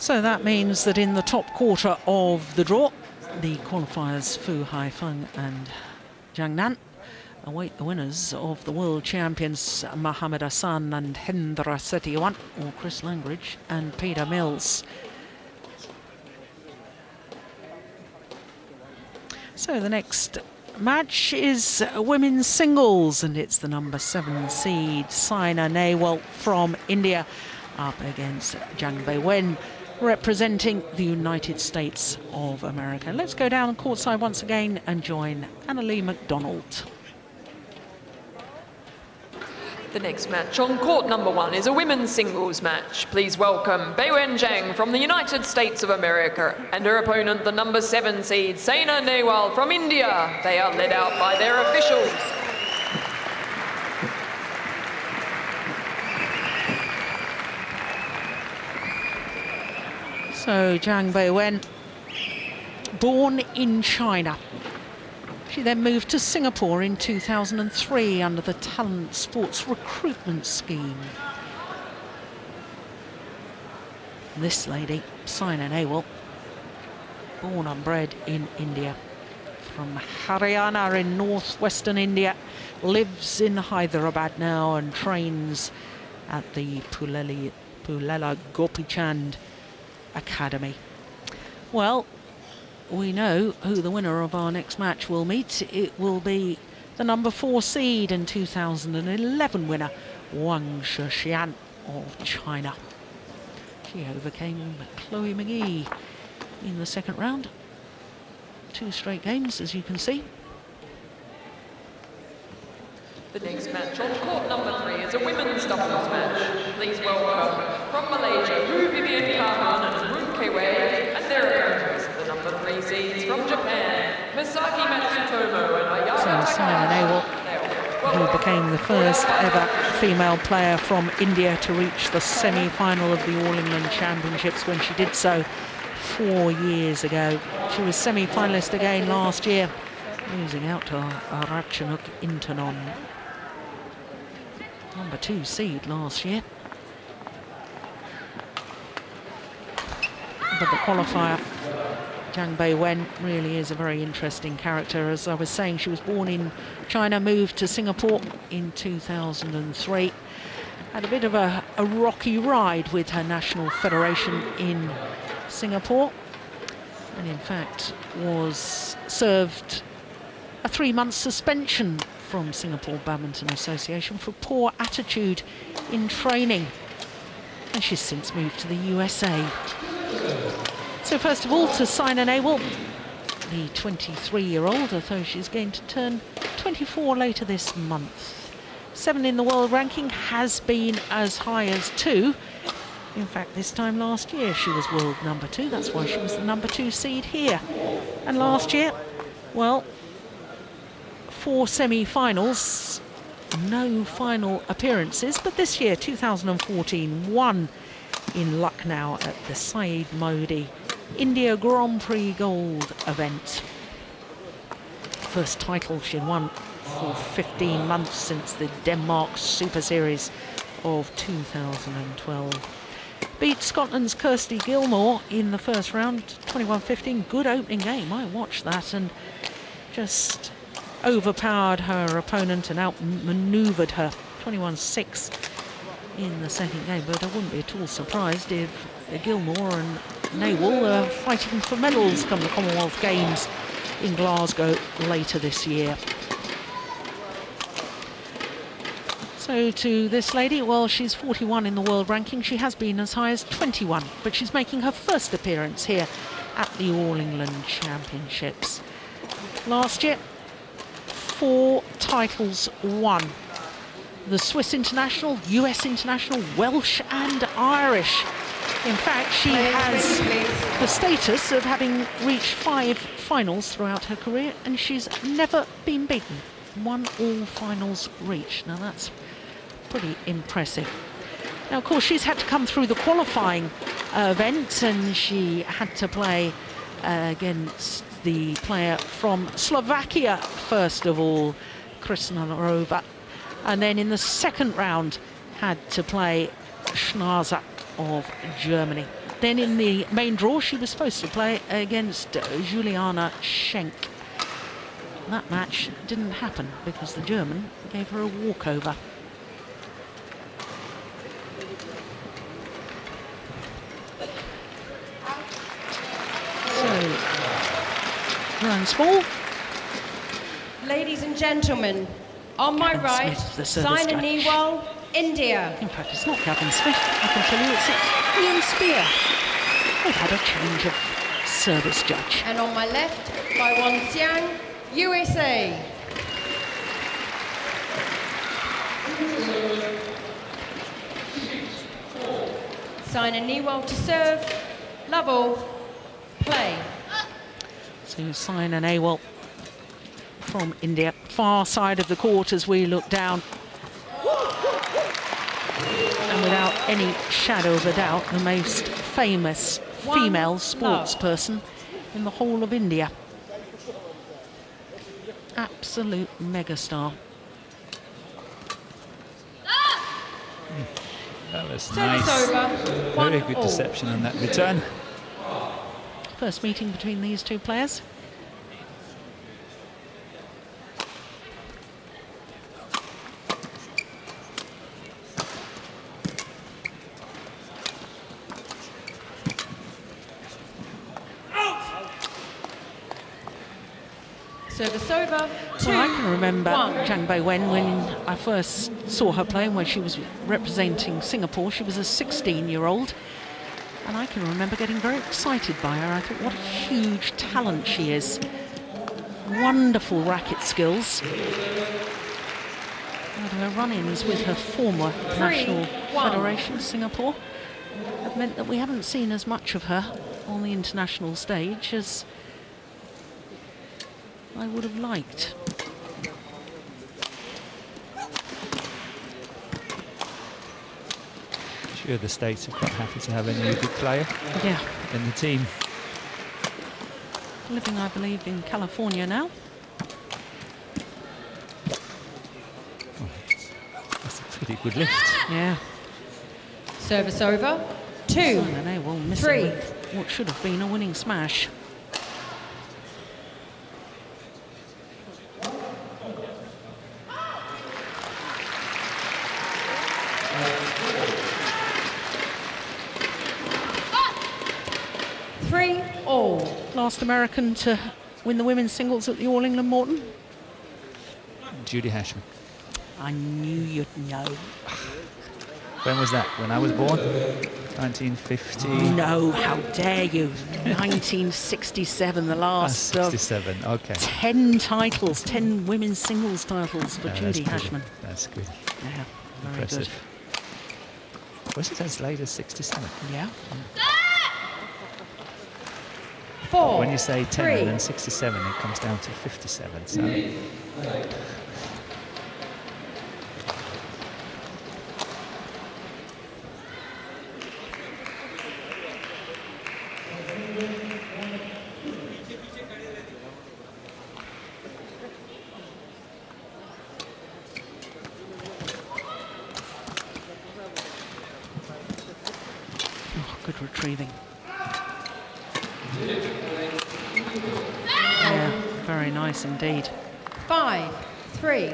So that means that in the top quarter of the draw, the qualifiers Fu Haifeng and Jiang Nan await the winners of the world champions Mohammed Hassan and Hendra Setiawan, or Chris Langridge and Peter Mills. So the next match is women's singles, and it's the number 7 seed Saina Nehwal from India up against Zhang Beiwen, representing the United States of America. Let's go down courtside once again and join Annalie McDonald. The next match on court number 1 is a women's singles match. Please welcome Beiwen Zhang from the United States of America and her opponent, the number 7 seed Saina Nehwal from India. They are led out by their officials. So Zhang Beiwen, born in China. She then moved to Singapore in 2003 under the Talent Sports Recruitment Scheme. This lady, Saina Nehwal, born and bred in India, from Haryana in northwestern India, lives in Hyderabad now and trains at the Pulela Gopichand Academy. Well, we know who the winner of our next match will meet. It will be the number 4 seed and 2011 winner, Wang Shixian of China. She overcame Chloe McGee in the second round. 2 straight games, as you can see. The next match on court number 3 is a women's doubles match. Please welcome from Malaysia, Hu Vivian Kahan and Ru Kewei, and their opponents, the number 3 seeds from Japan, Misaki Matsutomo and Ayaka So Saina Nehwal, who became the first ever female player from India to reach the semi-final of the All England Championships when she did so 4 years ago. She was semi-finalist again last year, losing out to Ratchanuk Intanon, number 2 seed last year. But the qualifier, Zhang Beiwen, really is a very interesting character. As I was saying, she was born in China, moved to Singapore in 2003. Had a bit of a rocky ride with her national federation in Singapore, and in fact was served a 3-month suspension from Singapore Badminton Association for poor attitude in training, and she's since moved to the USA. So first of all, to Saina Nehwal, the 23-year-old, although she's going to turn 24 later this month. 7 in the world ranking, has been as high as 2. In fact, this time last year she was world number 2. That's why she was the number 2 seed here. And last year, well, 4 semi-finals, no final appearances, but this year, 2014, won in Lucknow at the Syed Modi India Grand Prix Gold event. First title she'd won for 15 months since the Denmark Superseries of 2012. Beat Scotland's Kirsty Gilmore in the first round, 21-15. Good opening game, I watched that, and just overpowered her opponent and outmaneuvered her, 21-6 in the second game. But I wouldn't be at all surprised if Gilmore and Nehwal are fighting for medals come the Commonwealth Games in Glasgow later this year. So to this lady, well, she's 41 in the world ranking. She has been as high as 21, but she's making her first appearance here at the All England Championships. Last year, 4 titles won. The Swiss international, US international, Welsh and Irish. In fact, she has the status of having reached 5 finals throughout her career, and she's never been beaten. 1 all finals reached. Now that's pretty impressive. Now, of course, she's had to come through the qualifying event, and she had to play against the player from Slovakia, first of all, Krishnarova. And then in the second round, had to play Schnarzer of Germany. then in the main draw, she was supposed to play against Juliana Schenk. That match didn't happen because the German gave her a walkover. So, Ryan Small. Ladies and gentlemen, on my Gavin right, Smith, the service Saina judge. Nehwal, India. In fact, it's not Gavin Smith, I can tell you, it's Ian Spear. They've had a change of service judge. And on my left, Baiwan Xiang, USA. Saina Nehwal to serve, level, play. So Saina Nehwal from India, far side of the court as we look down. And without any shadow of a doubt, the most famous female sports person in the whole of India. Absolute megastar. That was Service nice. over, Very 1 good all. deception on that return. First meeting between these two players. Service over, 2, Well, I can remember 1. Zhang Beiwen when I first saw her play, when she was representing Singapore. She was a 16-year-old, and I can remember getting very excited by her. I thought, what a huge talent she is. Wonderful racket skills. And her run-ins with her former national 1. federation, Singapore, have meant that we haven't seen as much of her on the international stage as I would have liked. Sure, the States are quite happy to have a new good player Yeah. in the team. Living, I believe, in California now. That's a pretty good lift. Yeah. Service over, 2, Saina Nehwal missing 3. with what should have been a winning smash. all. Last American to win the women's singles at the All England Morton. Judy Hashman. I knew you'd know. When was that? When I was born? 1950? No, how dare you. 1967, the last of 67, okay. 10 titles, 10 women's singles titles for Yeah, Judy that's Hashman. good. That's good. Yeah, very Impressive. Was it as late as 67? good. Yeah. 4, When you say 10 3. and then 67, it comes down to 57. So Oh, good retrieving. Yeah, very nice indeed. 5, 3.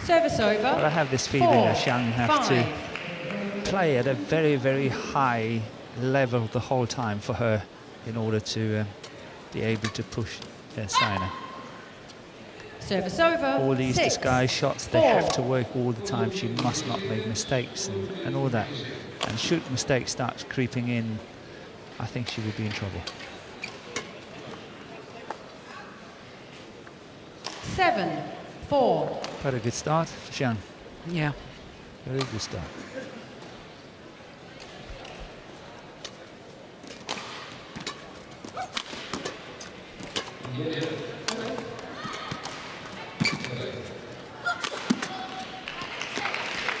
Service over. but I have this feeling 4, that Xiang have 5. to play at a very, very high level the whole time for her in order to be able to push Saina. Service over. All these 6, disguise shots, they 4. have to work all the time. She must not make mistakes and all that. And should mistakes start creeping in, I think she would be in trouble. 7, 4. Quite a good start for Xiang. Yeah. Very good start.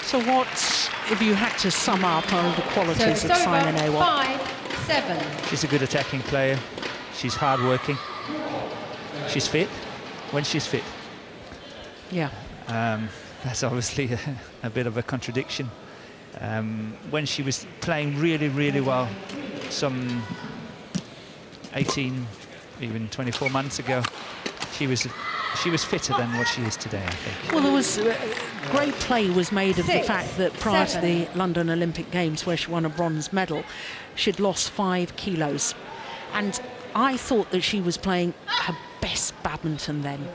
So what, if you had to sum up, are the qualities Service of over. Saina Nehwal? 5, 7. She's a good attacking player. She's hard-working. She's fit when she's fit. Yeah. That's obviously a bit of a contradiction. When she was playing really, really well, some 18, even 24 months ago, she was fitter than what she is today, I think. Well, there was great play was made of the 6, fact that prior 7. to the London Olympic Games, where she won a bronze medal, she'd lost 5 kilos. And I thought that she was playing her best badminton then.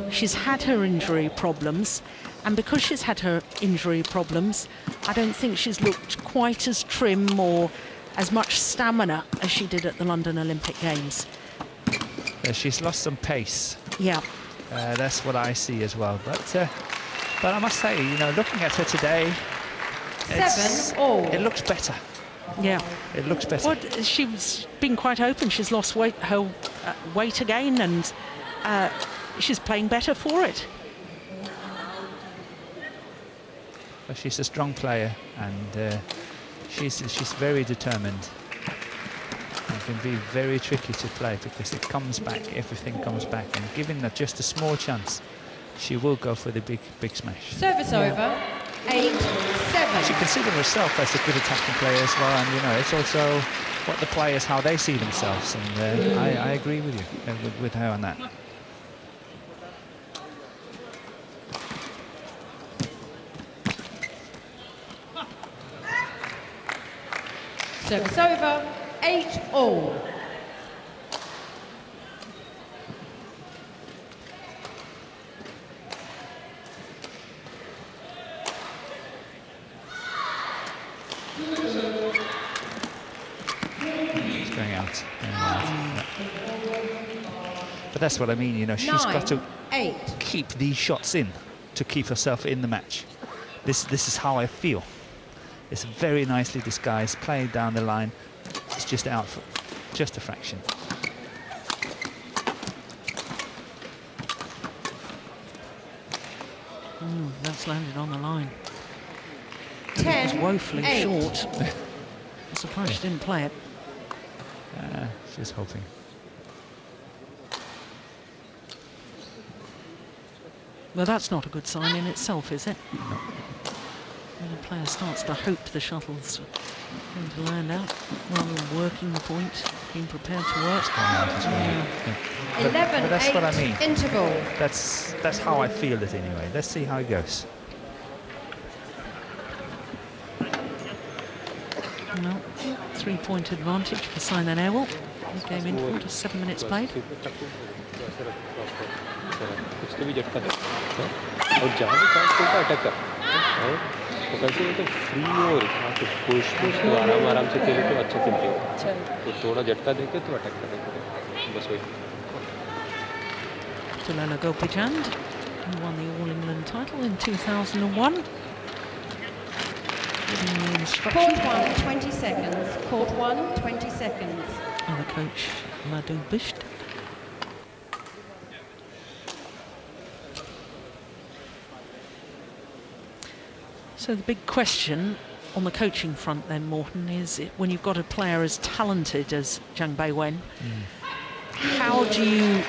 She's had her injury problems, and because she's had her injury problems, I don't think she's looked quite as trim or as much stamina as she did at the London Olympic Games. She's lost some pace. Yeah. That's what I see as well. But I must say, you know, looking at her today, 7 all. it looks better. Yeah. It looks better. Well, she's been quite open. She's lost weight, her weight again, and she's playing better for it. But she's a strong player, and she's very determined. It can be very tricky to play because it comes back, everything comes back, and giving her just a small chance, she will go for the big smash. Service over. 8, 7. She considers herself as a good attacking player as well, and you know, it's also what the players, how they see themselves, and I agree with you, with her on that. Service over. 8 all. It's going out. Yeah. But that's what I mean, you know, she's 9, got to 8. keep these shots in to keep herself in the match. This is how I feel. It's very nicely disguised, playing down the line. It's just out for just a fraction. That's landed on the line. 10, It was woefully 8. short. I'm surprised she didn't play it. Just hoping. Well, that's not a good sign in itself, is it? No. When a player starts to hope the shuttle's going to land out, rather than working the point, being prepared to work. It's gone out as well. Yeah. 11, but that's 8. what I mean. Interval. That's how I feel it anyway. Let's see how it goes. No, 3-point advantage for Simon Ewell. He came in for just 7 minutes played. कुछ तो भी झटका दे और जहाँ भी chance मिलता है attack कर और पकड़ते हुए तो फ्री और तो पुश तो आराम से खेले तो अच्छा खेलते हो तो थोड़ा झटका देके तो अटैक करें बस वही Tulana Gopijand, who won the All England title in 2001. Giving the instruction. Court 1, 20 seconds. Court 1, 20 seconds. And the coach, Madhu Bisht. So the big question on the coaching front then, Morten, is when you've got a player as talented as Zhang Beiwen, how do you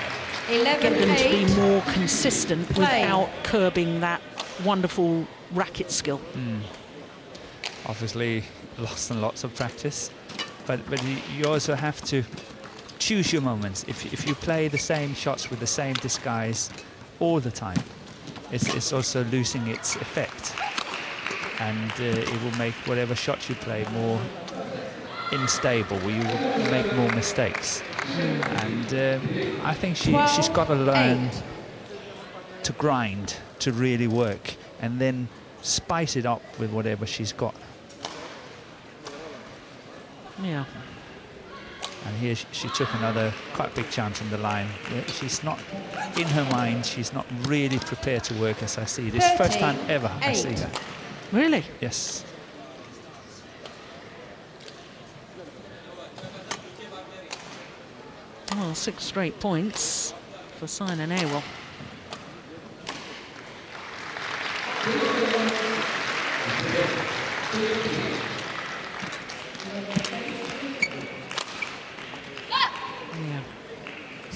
11, get them to 8. be more consistent Play. without curbing that wonderful racket skill? Obviously, lots and lots of practice, but you also have to choose your moments. If you play the same shots with the same disguise all the time, it's also losing its effect, and it will make whatever shots you play more unstable, where you will make more mistakes. And I think she's got to learn 8. to grind, to really work, and then spice it up with whatever she's got. Yeah. And here she took another quite big chance on the line. She's not, in her mind, she's not really prepared to work as I see. This 30, first time ever I see 8. her. Really? Yes. Well, 6 straight points for Simon Ewell.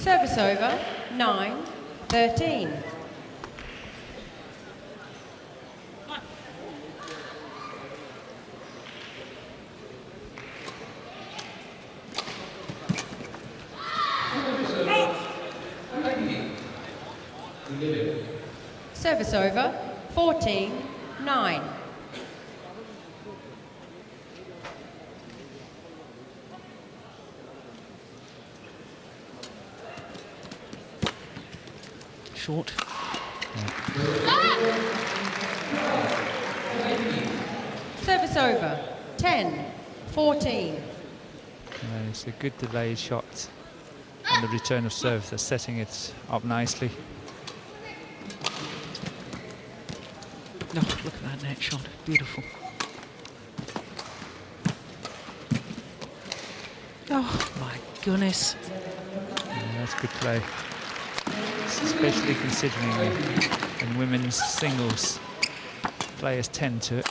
Service over, 9-13. Service over, 14-9. Short. Service over, 10-14. It's a good delayed shot on the return of serve. They're setting it up nicely. Oh, look at that net shot. Beautiful. Oh, my goodness. Yeah, that's good play. Especially considering in women's singles, players tend to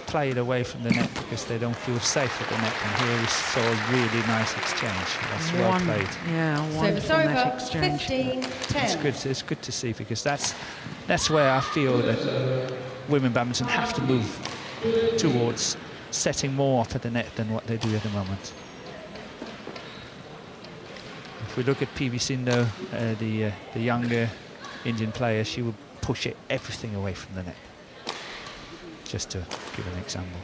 play it away from the net because they don't feel safe at the net. And here we saw a really nice exchange. That's well played. Yeah, wonderful net exchange. 15-10. It's good to see, because that's where I feel that women badminton have to move towards setting more up at the net than what they do at the moment. If we look at PV Sindhu, the younger Indian player, she will push everything away from the net. Just to give an example.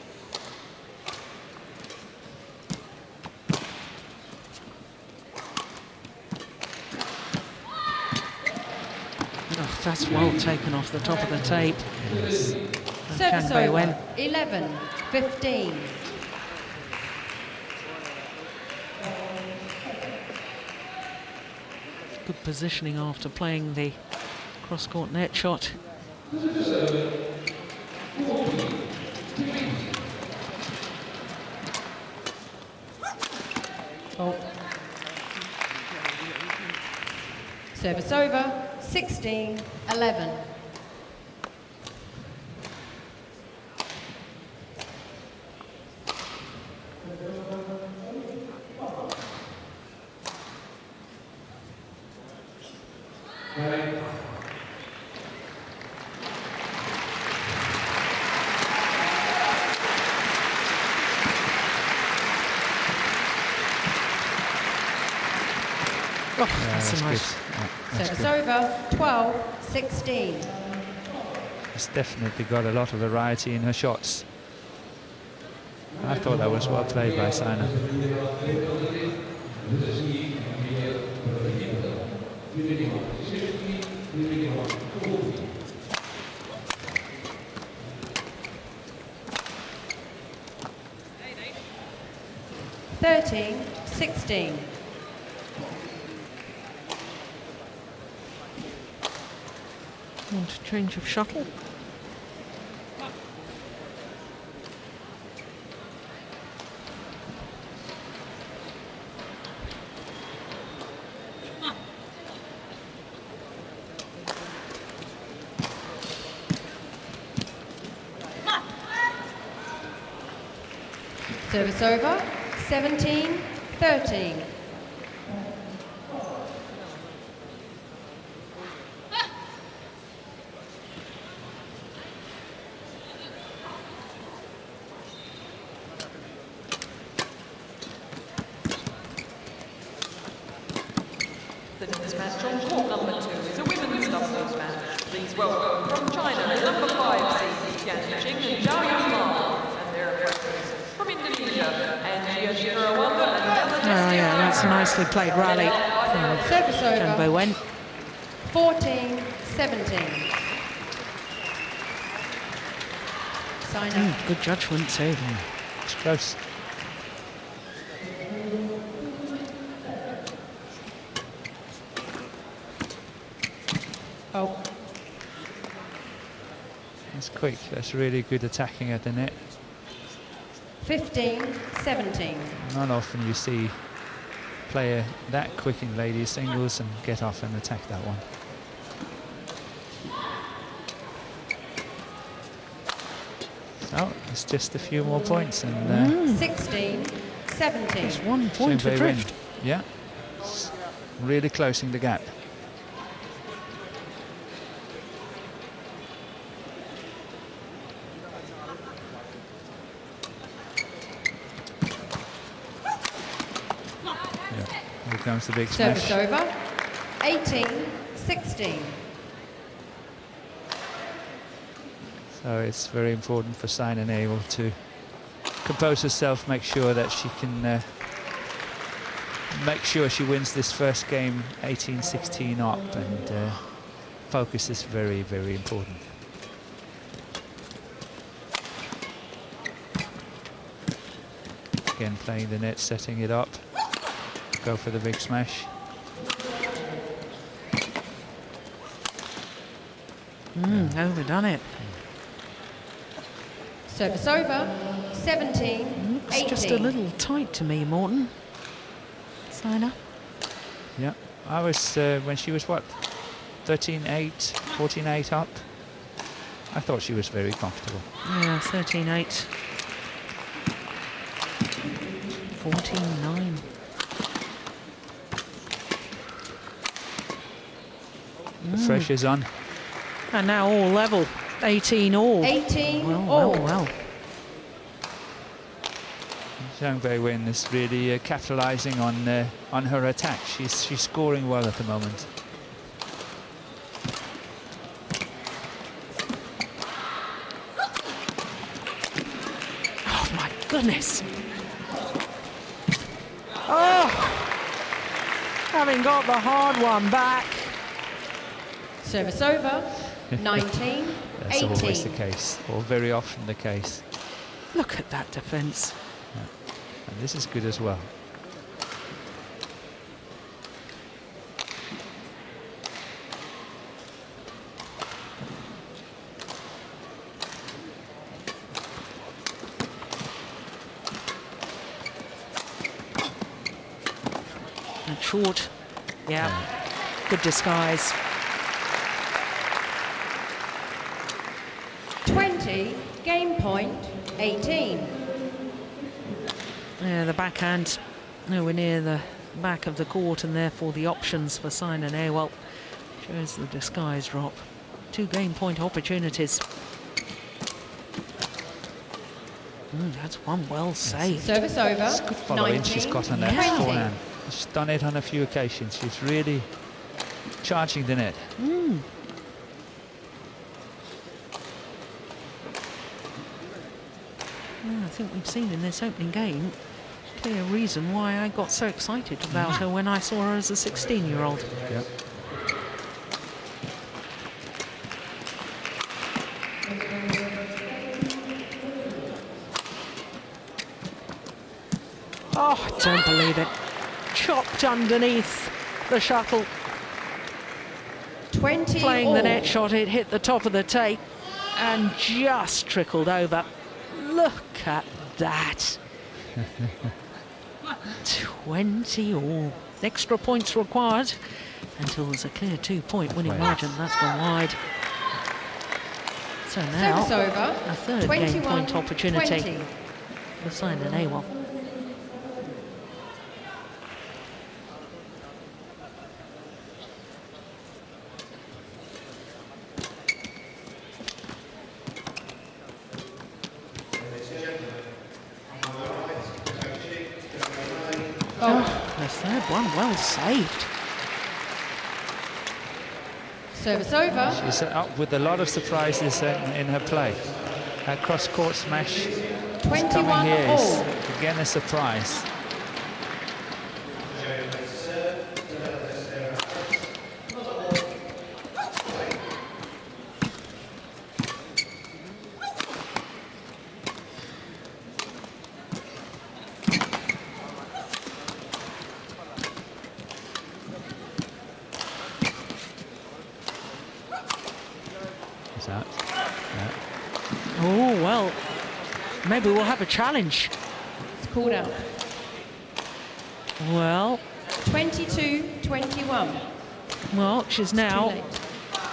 Oh, that's well taken off the top of the tape. Service Chang over, 11-15. Good positioning after playing the cross-court net shot. Oh. Service over, 16-11. Oh, that's a nice. Service over, 12-16. It's definitely got a lot of variety in her shots. I thought that was well played by Saina. Thirteen, 16. Want a change of shuttle? Service over, 17-13. The next match on court number 2 is a women's doubles match. Please welcome from China, number 5 seeds Tian Jing and Zhao Yunma, and their opponents from Indonesia, Angia Shirawanda and Bella Oh yeah, that's a nicely played rally from Service Chang over, Bai-wen. 14-17. Sign up. Good judgment too. It's close. Oh. That's quick. That's really good attacking at the net. 15-17. Not often you see a player that quick in ladies singles and get off and attack that one. So it's just a few more points and 16-17. There's 1 point Chang Bai-wen. adrift. Yeah. really closing the gap. Here comes the big smash. Service over. 18-16. So it's very important for Saina Nehwal to compose herself, make sure that she can make sure she wins this first game 18-16 up, and focus is very, very important. Again, playing the net, setting it up. Go for the big smash. Overdone it. Service over. 17-18. Looks just a little tight to me, Morton. Saina. Yeah, I was, when she was, what, 13-8, 14-8 up, I thought she was very comfortable. Yeah, 13-8. 14-9. The pressure's on. And now all level. 18 all. 18 Well, all. well, well. Zhang Beiwen is really capitalizing on her attack. She's scoring well at the moment. Oh my goodness. Oh! Having got the hard one back. Service over. 19-18. That's always the case, or very often the case. Look at that defense. And this is good as well. And short. Yeah. Good disguise. 20. Game point. 18. Yeah, the backhand nowhere near the back of the court, and therefore the options for Saina Nehwal. Shows the disguise drop. 2 game point opportunities. That's one well saved. Service over. It's good following she's got on that 19-20. forehand. She's done it on a few occasions. She's really charging the net. I think we've seen in this opening game clear reason why I got so excited about her when I saw her as a 16-year-old. Yep. Oh, I don't believe it. Chopped underneath the shuttle. 20 Playing all. the net shot, it hit the top of the tape and just trickled over. Look at that. 20 all. Extra points required until there's a clear 2-point winning Right. margin. That's gone wide. So now Service over. a third game point opportunity 21-20. for Saina Nehwal. The third one well saved. Service over. She's up with a lot of surprises in her play. Her cross-court smash 21 coming here is all. again a surprise. Is that? Yeah. Oh, well, maybe we'll have a challenge. It's called out. Well, 22-21. well, she's Too now late.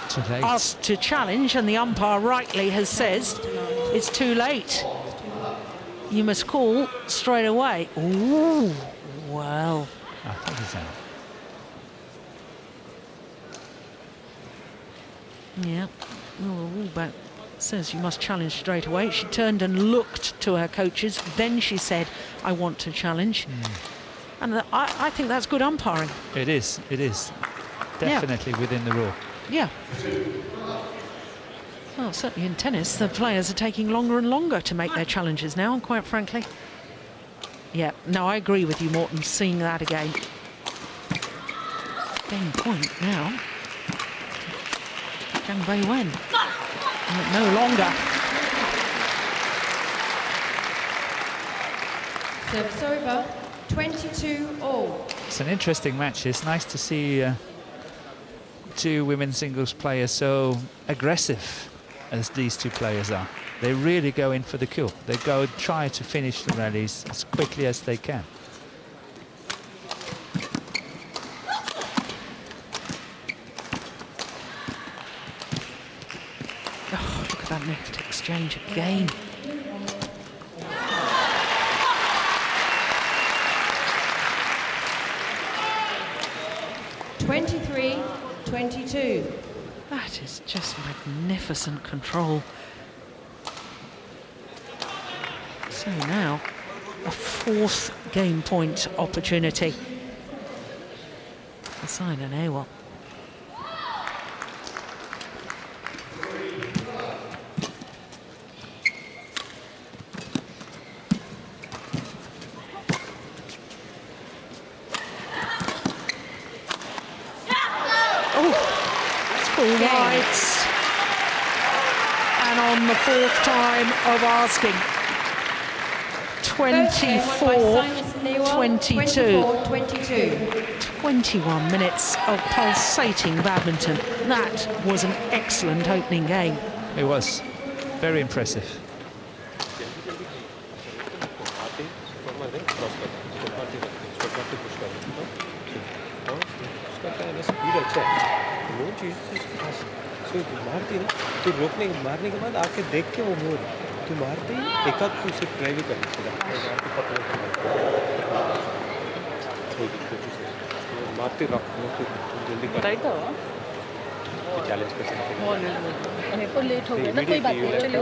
Too late. asked to challenge, and the umpire rightly has said it's too late. You must call straight away. Ooh, well. I think it's out. Yeah, well, the rule book says you must challenge straight away. She turned and looked to her coaches, then she said, I want to challenge. And I think that's good umpiring. It is definitely within the rule. Yeah. Well, certainly in tennis, the players are taking longer and longer to make their challenges now, and quite frankly. Yeah, no, I agree with you, Morton, seeing that again. Game point now. Zhang Beiwen. No longer. Service over, 22 all. It's an interesting match. It's nice to see two women's singles players so aggressive as these two players are. They really go in for the kill. They go try to finish the rallies as quickly as they can. Oh, look at that next exchange again. (23, 22). That is just magnificent control. So now, a fourth game point opportunity for Saina Nehwal. Rights, and on the fourth time of asking, 24-22. 21 minutes of pulsating badminton. That was an excellent opening game. It was very impressive. तो मारती ना तो रोकने मारने के बाद आके देख के वो मोड़ तू मारते ही एक आध तू उसे ट्राई भी कर मारते रहो जल्दी कर चैलेंज कर सकते हैं को लेट हो गया ना कोई बात नहीं चलो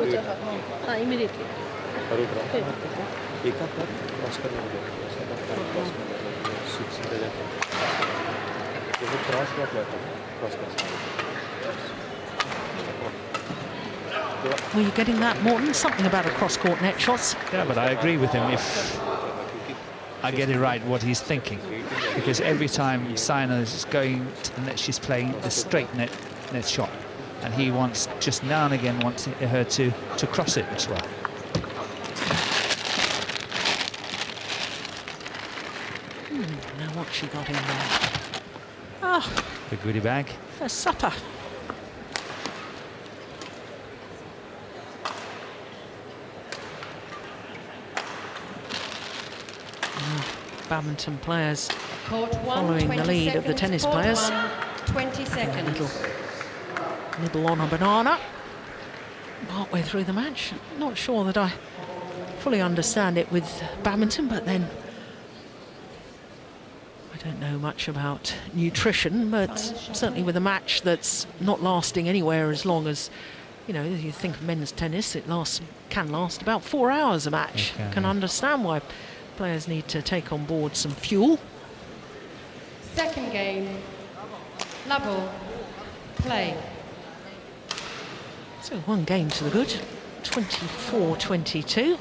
हाँ इमीडिएटली करो एक आध बार क्रॉस करना होगा सीधा जाता है तो वो क्रॉस मत लेता क्रॉस कर सकते Were you getting that, Morton? Something about a cross-court net shots. Yeah, but I agree with him if I get it right what he's thinking. Because every time Saina is going to the net, she's playing the straight net shot. And he wants, just now and again, wants her to cross it as well. Now what she got in there? Oh, The goodie bag. a supper. Badminton players following the lead of the tennis players. 20 seconds. A little nibble on a banana. Partway through the match. Not sure that I fully understand it with badminton, but then I don't know much about nutrition, but certainly with a match that's not lasting anywhere as long as, you know, you think of men's tennis, it can last about 4 hours a match. Okay. Can understand why players need to take on board some fuel. Second game. Level. Play. So one game to the good, 24-22.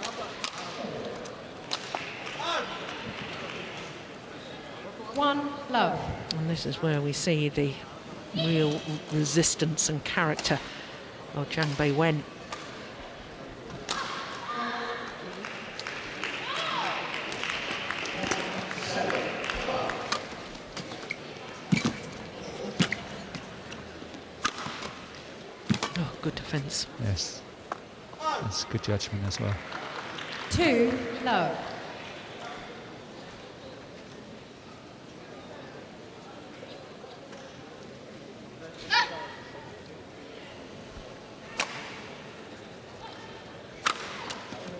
One love. And this is where we see the real resistance and character of Zhang Beiwen. Good defence. Yes. That's good judgment as well. 2 love.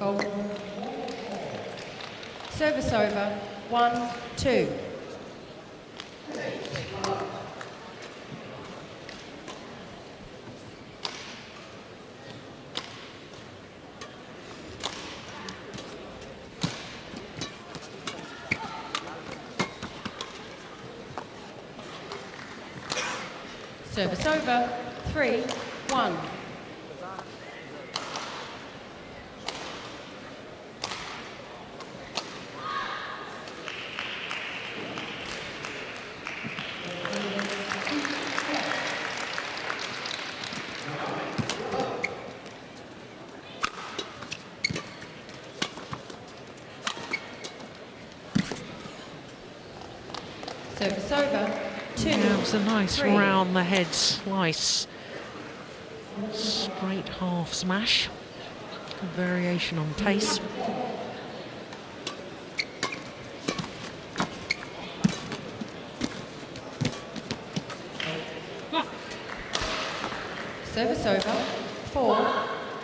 Oh. Service over. 1-2. Service over. 3-1. Service over. 2. Yeah, it was a nice 3. round the head slice. Straight half smash. Good variation on pace. Service over.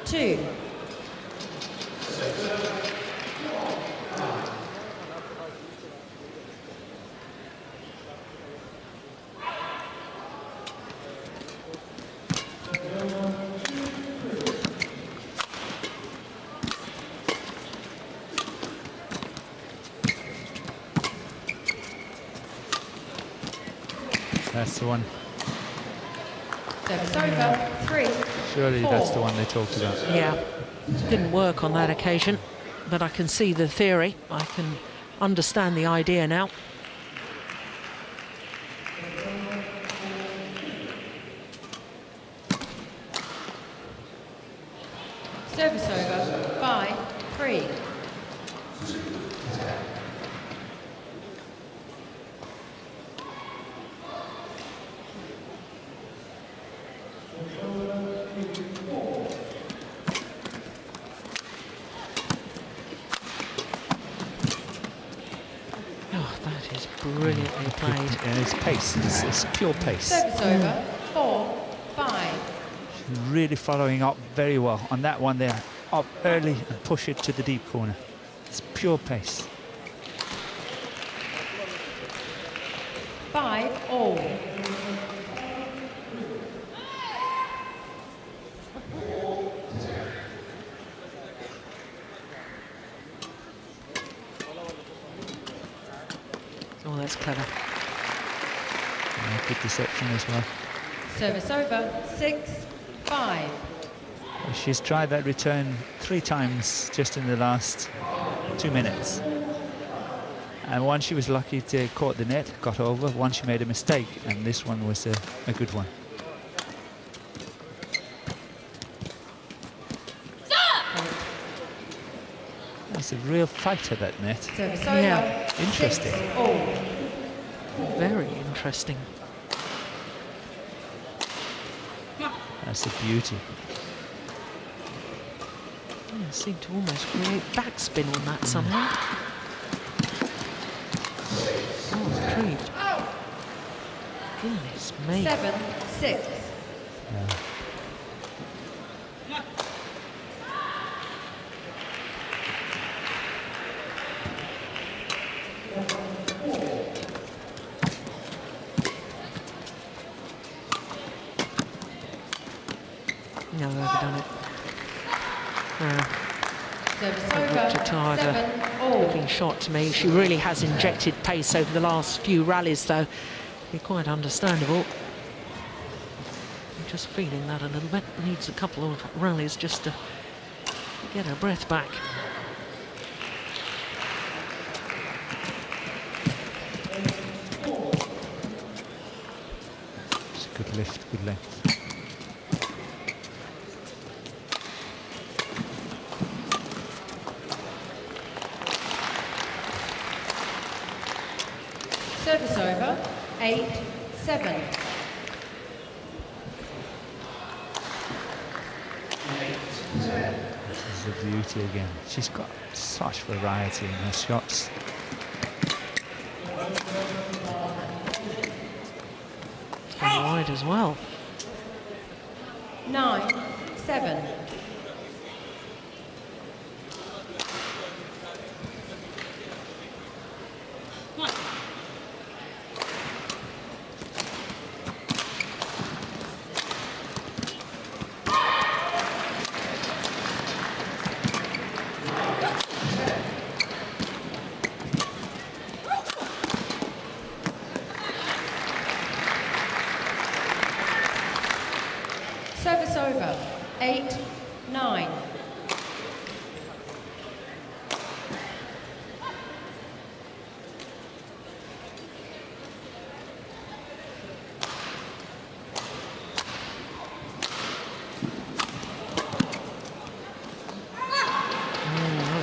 4-2. That's the one. Service over. 3. Surely 4. that's the one they talked about. Yeah, didn't work on that occasion, but I can see the theory. I can understand the idea now. Service over. 5-3. Oh, that is brilliantly played. And it's pace. It's pure pace. Service over. 4-5. Really following up very well on that one there. Up early and push it to the deep corner. It's pure pace. 5-all. Oh, that's clever. Yeah, good deception as well. Service over. 6-5. She's tried that return 3 times just in the last 2 minutes. And one she was lucky to caught the net, got over. One she made a mistake, and this one was a good one. That's a real fighter, that net. Service over. Yeah. Interesting. 6-all. Very interesting. That's a beauty. Yeah, seemed to almost create backspin on that somehow. Oh, retrieved. Goodness me. 7-6. Yeah. No, overdone it. Service That over. looked a tighter 7-all. looking shot to me. She really has injected pace over the last few rallies, though. Be quite understandable. I'm just feeling that a little bit. Needs a couple of rallies just to get her breath back. It's a good lift, good length. Service over. 8-7. This is a beauty again. She's got such variety in her shots. And wide as well. 9-7.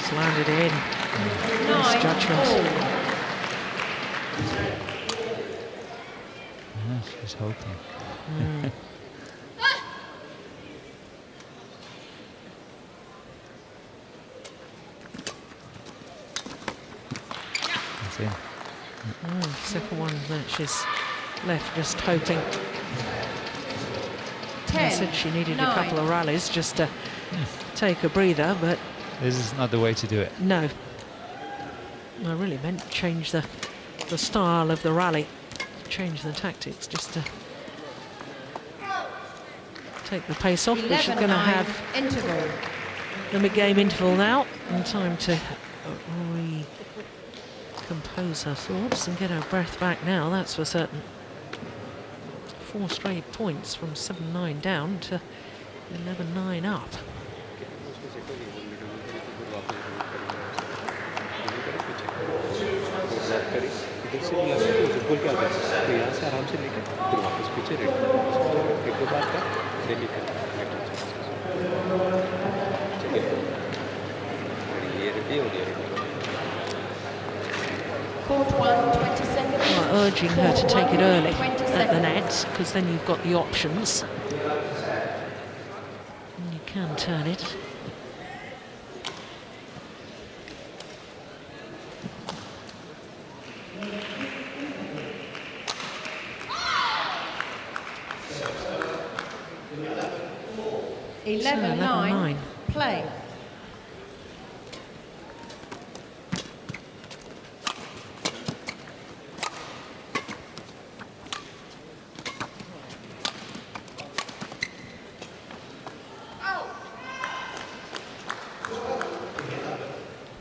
Just landed in. Nice 9 judgment. all. Yeah, she's hoping. That's in. Second one that she's left just hoping. I 10 said she needed 9. a couple of rallies just to take a breather, but This is not the way to do it. no. I really meant to change the style of the rally, change the tactics just to take the pace off. But she's 11 going to 9 have interval. the mid-game interval now, and time to recompose her thoughts and get her breath back now, that's for certain. 4 straight points from 7-9 down to 11-9 up. इधर से भी आगे तो football के आगे तो यहाँ से आराम से लेकर फिर वापस पीछे रेडी एक दो बार का डेली कर ये रेडी हो गया Court 1, 20 seconds. Well, urging her to take it early at the net, because then you've got the options. And you can turn it. So 11-9. Play.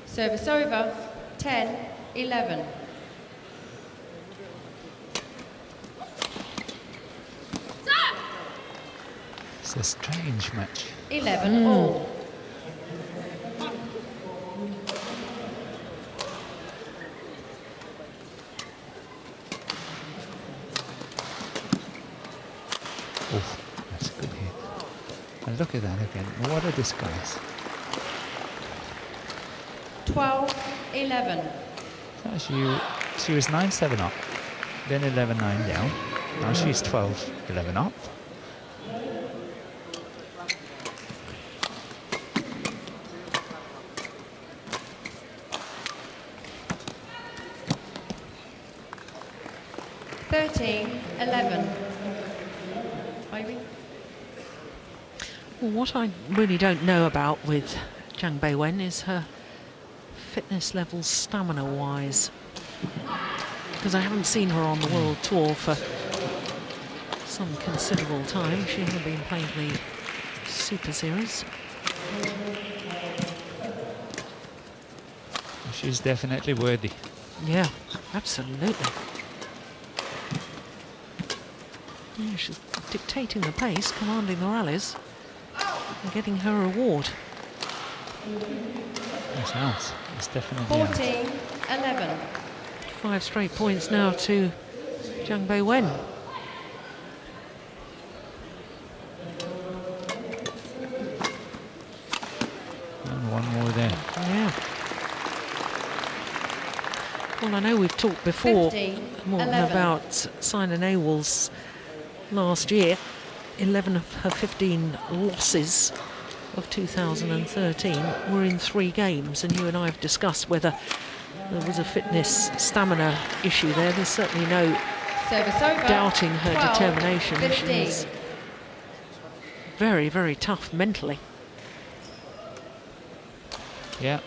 Service over. 10-11. It's a strange match. 11 all. Oof, that's a good hit. And look at that again. What a disguise. 12-11. So she was 9-7 up, then 11-9 down. Now she's 12-11 up. Well, what I really don't know about with Zhang Beiwen is her fitness levels stamina-wise, because I haven't seen her on the World Tour for some considerable time. She hasn't been playing the Super Series. She's definitely worthy. Yeah, absolutely. Yeah, she's dictating the pace, commanding the rallies, and getting her reward. That's out. It's definitely out. 14-11. 5 straight points now to Zhang Beiwen. And one more there. Yeah. Well, I know we've talked before 15-11. about Sina Nehwal's last year. 11 of her 15 losses of 2013 were in 3 games, and you and I have discussed whether there was a fitness stamina issue there. There's certainly no Service over. doubting her 12, determination. 15. She's very, very tough mentally. Yeah,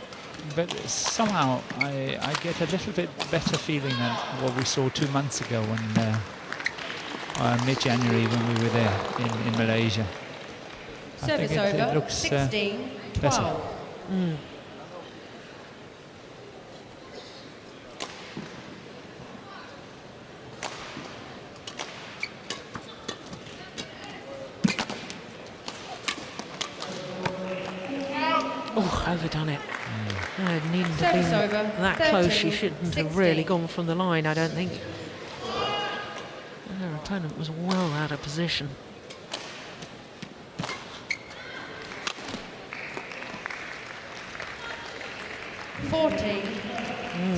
but somehow I get a little bit better feeling than what we saw 2 months ago when mid-January when we were there in Malaysia. I Service think it over. looks 16-12. better. Oh, overdone it. No, it needn't have Service been over. that close. She 13, shouldn't have really 16. gone from the line, I don't think. And her opponent was well out of position. 14,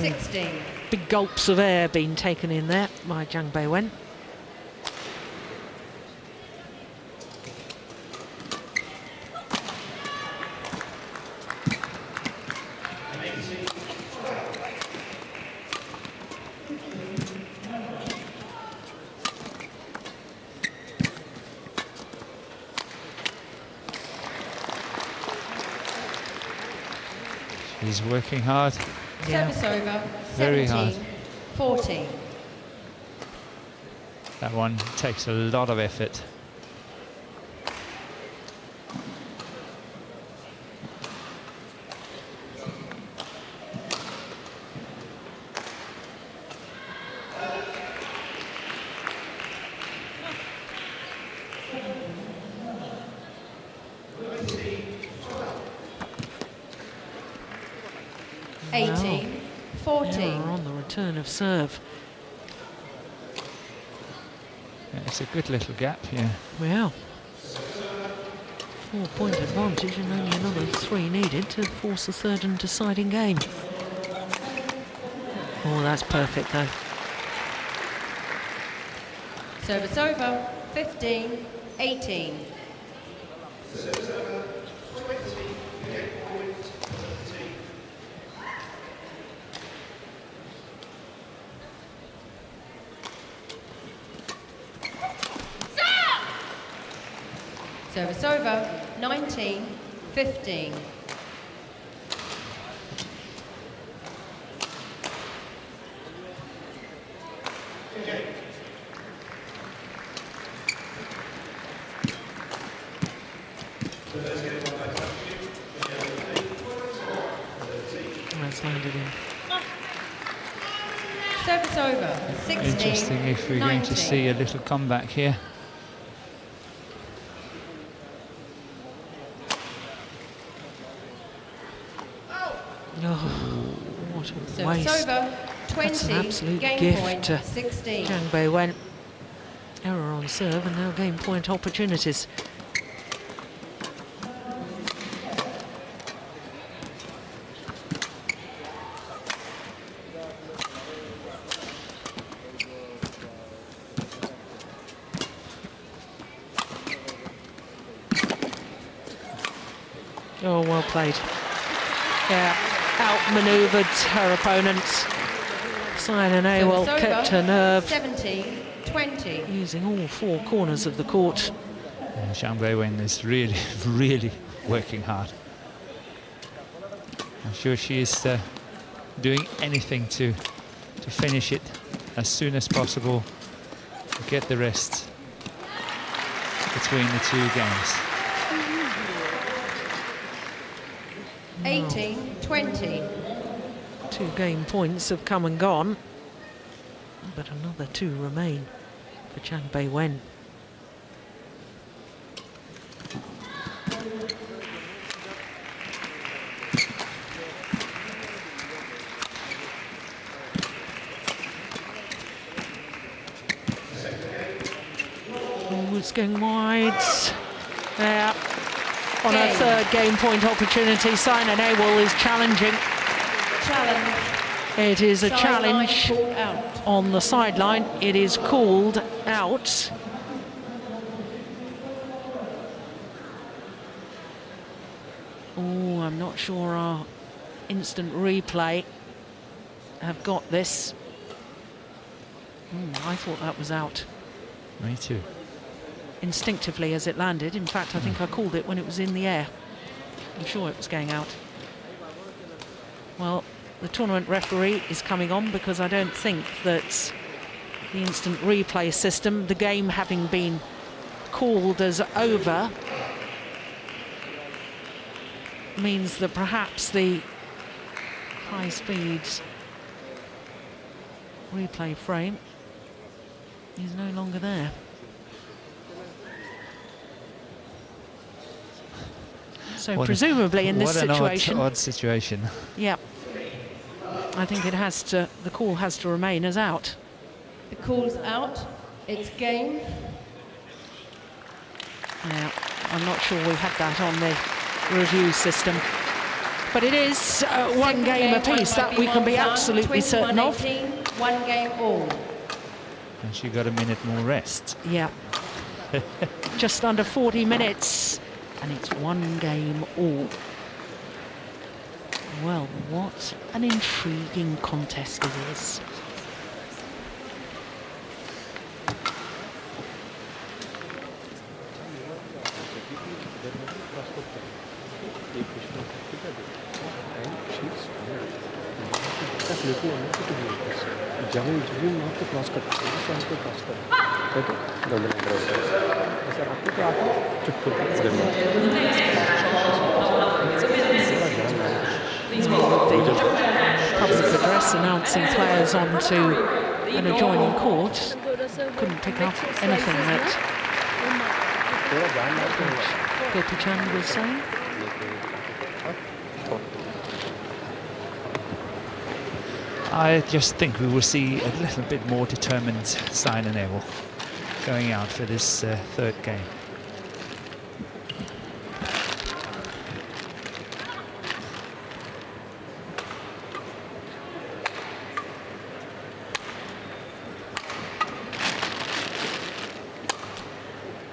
16. Big gulps of air being taken in there by Zhang Beiwen. He's working hard. Service over. Very 17, hard. 14. That one takes a lot of effort. Wow. 18, 14. Yeah, on the return of serve. Yeah, it's a good little gap here. Well, 4-point advantage and only another 3 needed to force the third and deciding game. Oh, that's perfect though. Service over. 15, 18. Service over. 19, 15. That's landed in. Service over. 16, Interesting if we're going to 19. see a little comeback here. Oh, what a Service waste. over. 20. That's an absolute Game gift point. to 16. Zhang Beiwen. Error on serve and now game point opportunities. Oh, well played. Yeah, outmanoeuvred her opponents. Simon Awell Service kept over. her nerve, 17, 20. using all 4 corners of the court. Zhang Beiwen is really, really working hard. I'm sure she is doing anything to finish it as soon as possible, get the rest between the 2 games. 18, 20. 2 game points have come and gone, but another 2 remain for Zhang Beiwen. Oh, it's going wide. Yeah. On her Game. 3rd game point opportunity, Simon Awell is challenging. Challenge. It is a Sideline challenge called out. on the sideline. It is called out. Oh, I'm not sure our instant replay have got this. I thought that was out. Me too. Instinctively as it landed. In fact, I think I called it when it was in the air. I'm sure it was going out. Well, the tournament referee is coming on because I don't think that the instant replay system, the game having been called as over, means that perhaps the high-speed replay frame is no longer there. So presumably in this situation, what an odd situation. yeah, I think it has to. The call has to remain as out. The call's out. It's game. Yeah, I'm not sure we had that on the review system. But it is one Second game won apiece, by that we can be B1 absolutely certain of. 21-18, 1 game all. And she got a minute more rest. Yeah. Just under 40 minutes, and it's 1 game all. Well, what an intriguing contest it is. Public address announcing players onto an adjoining court. Couldn't pick up anything that Gopi Chand was saying. I just think we will see a little bit more determined Saina Nehwal going out for this third game.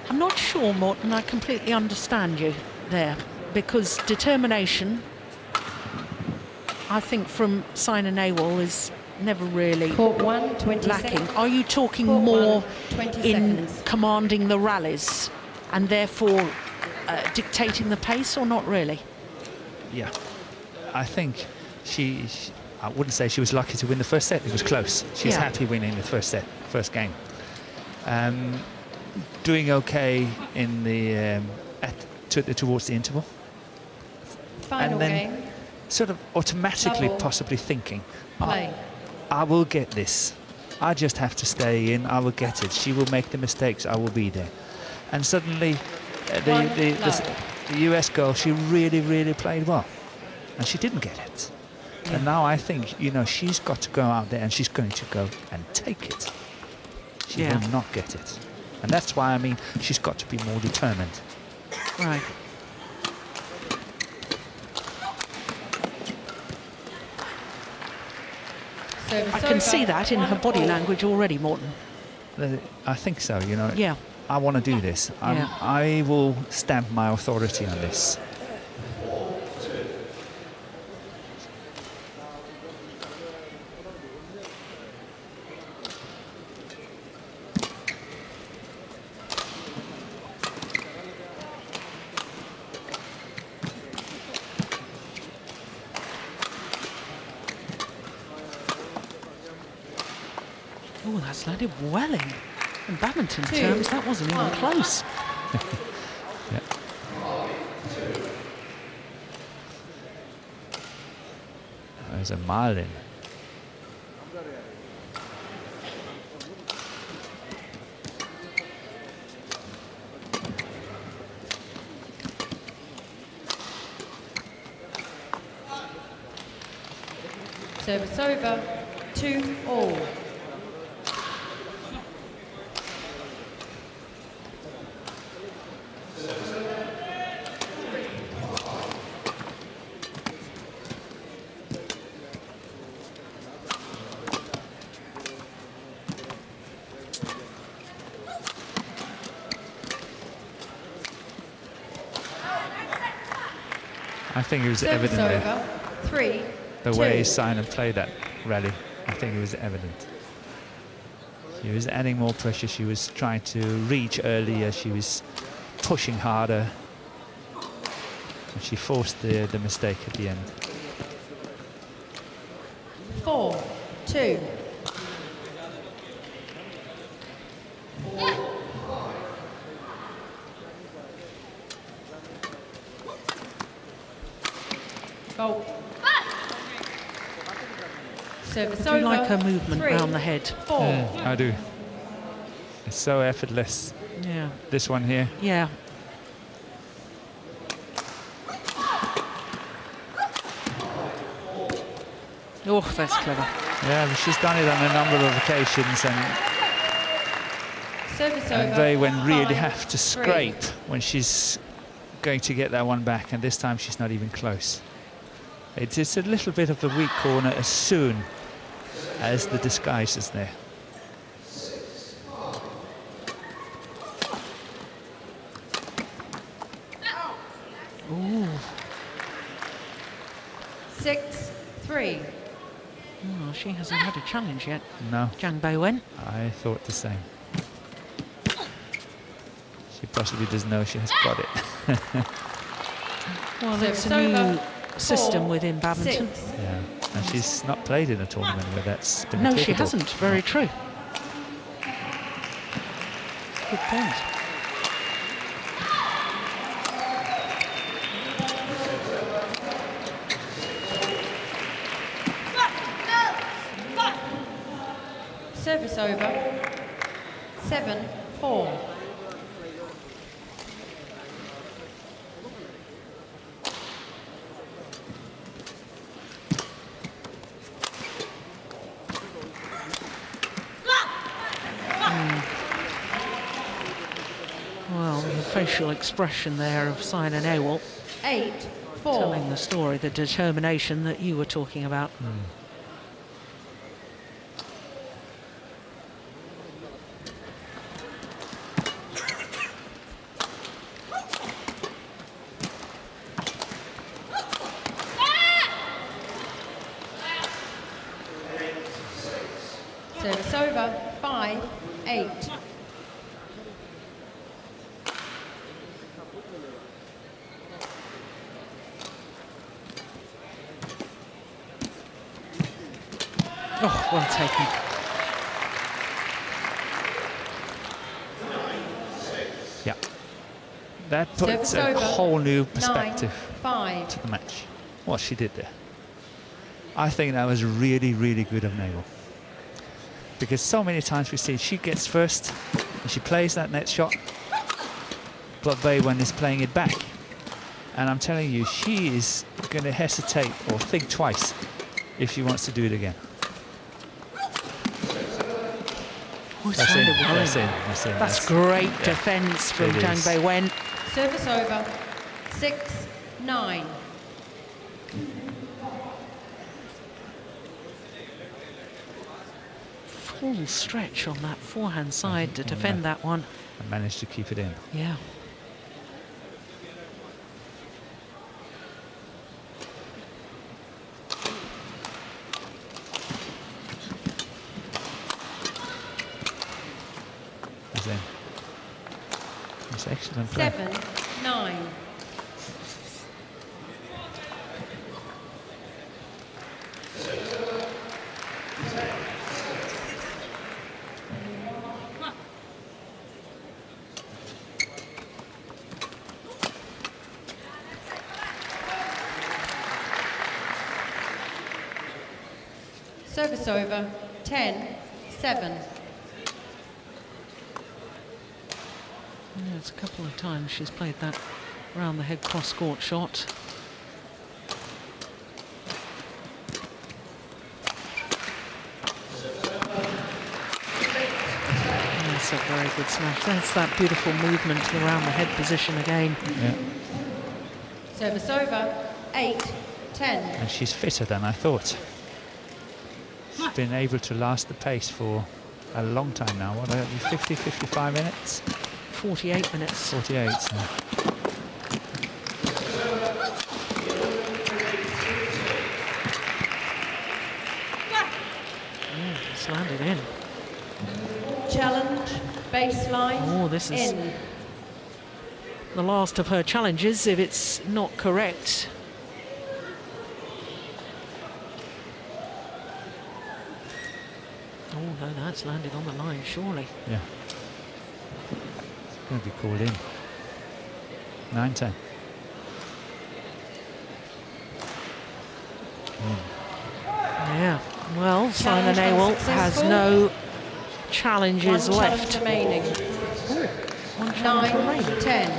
I'm not sure, Morten, I completely understand you there, because determination, I think, from Saina Nehwal is never really Court 1, 20 lacking. seconds. Are you talking Court more 1, 20 in seconds. commanding the rallies and therefore dictating the pace, or not really? Yeah, I think I wouldn't say she was lucky to win the first set. It was close. She's Yeah. happy winning the first set, first game. Doing okay in the towards the interval, Final and then game. sort of automatically Double. possibly thinking, Play. I will get this. I just have to stay in. I will get it. She will make the mistakes. I will be there. And suddenly, the US girl, she really played well, and she didn't get it. Yeah. And now I think, you know, she's got to go out there and she's going to go and take it. She Yeah. will not get it. And that's why, I mean, she's got to be more determined. Right. I can see that in her body language already, Morten. I think so, you know. Yeah. I want to do this. Yeah. I will stamp my authority on this. Oh, that's landed well in badminton 2, terms. That wasn't even 1. close. Yeah. There's a Marlin. Service over. 2 all. I think it was Service evident there. over. 3, The 2. way Saina played that rally, I think it was evident. She was adding more pressure. She was trying to reach earlier. She was pushing harder. And she forced the mistake at the end. 4, 2. Goal. Service Do over. you like her movement 3, round the head? 4. I do. It's so effortless. Yeah. This one here. Yeah. Oh, that's clever. Yeah, but she's done it on a number of occasions, Service and over. they when really 5, have to 3. scrape when she's going to get that one back, and this time she's not even close. It's a little bit of a weak corner as soon as the disguise is there. Ooh. 6-3. Oh, she hasn't had a challenge yet. No, Zhang Beiwen. I thought the same. She possibly doesn't know she has got it. Well, it's Service a new over. system 4, within badminton. 6. Yeah, and she's not played in a tournament where that's been No, she applicable. hasn't. Very true. Good point. Service over. 7-4. Well, the facial expression there of Simon Ewell 8-4. telling the story, the determination that you were talking about. Service over. 5-8. Oh, well taken. Yeah, that puts Service a over. whole new perspective 9-5. to the match. What she did there. I think that was really, really good of Naval. Because so many times we see she gets first and she plays that net shot, but Beiwen is playing it back. And I'm telling you, she is going to hesitate or think twice if she wants to do it again. Oh, it's That's landed it, well that's in. it, that's it. That's great defence from It Zhang is. Beiwen. Service over. 6-9. Full stretch on that forehand side to defend that one. And managed to keep it in. Yeah. That's in. It's excellent play. 7-9. Service over. 10-7. Yeah, it's a couple of times she's played that round the head cross court shot. That's a very good smash. That's that beautiful movement to the round the head position again. Yeah. Service over. 8-10. And she's fitter than I thought. She's been able to last the pace for a long time now. What, 50, 55 minutes? 48 minutes. 48. It's landed in. Challenge. Baseline. Oh, this is in. the last of her challenges, if it's not correct. Oh, no, that's landed on the line, surely. Yeah. It's going to be called in. 9-10. Yeah, well, Simon Challenge Ewell has unsuccessful. no challenges One left. challenge remaining. One challenge remaining. 9-10.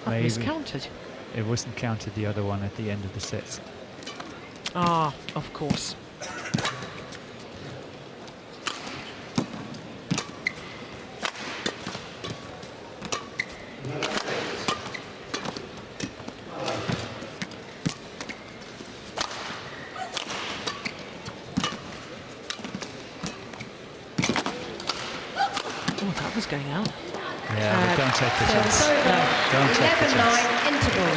I've Maybe. miscounted. It wasn't counted, the other one at the end of the set. Ah, of course. was going out. Yeah, but don't take the Service chance. over. Don't take the chance. 11-9 interval.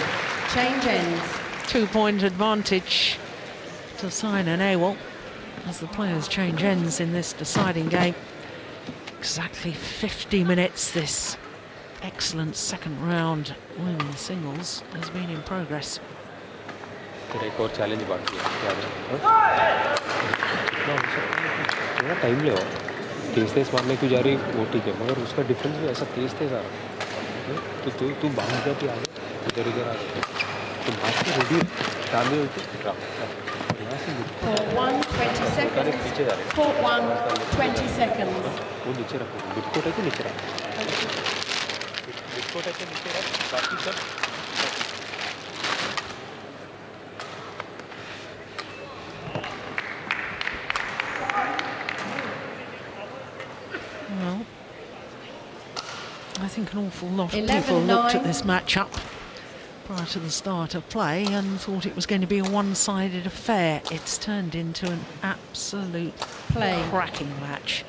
Change ends. 2-point advantage to Simon Awol as the players change ends in this deciding game. Exactly 50 minutes this excellent second round women's singles has been in progress. तेरा एक और challenge बाकी है याद है थोड़ा time ले तेज मारने की जा रही वो ठीक है मगर उसका डिफरेंस भी ऐसा तेज आ रहा है तो तू बाहर जाती आगे इधर आ तो बात की रेडी डाल दे यहाँ से Court 1, 20 seconds. पीछे जा रहे Court 1, 20 seconds. वो नीचे रखो बिटकोट है कि नीचे रखो बिटकोट है कि नीचे रख बाकी सब Well, I think an awful lot of 11-9. people looked at this matchup prior to the start of play and thought it was going to be a one-sided affair. It's turned into an absolute cracking match.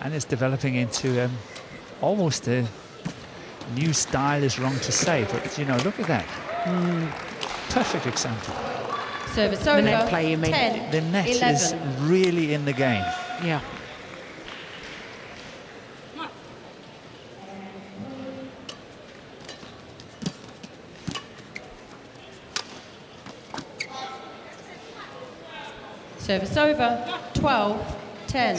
And it's developing into almost a new style, is wrong to say, but you know, look at that. Perfect example. Service The over. net play, you mean? 10, The net 11. is really in the game. Yeah. Service over. 12, 10.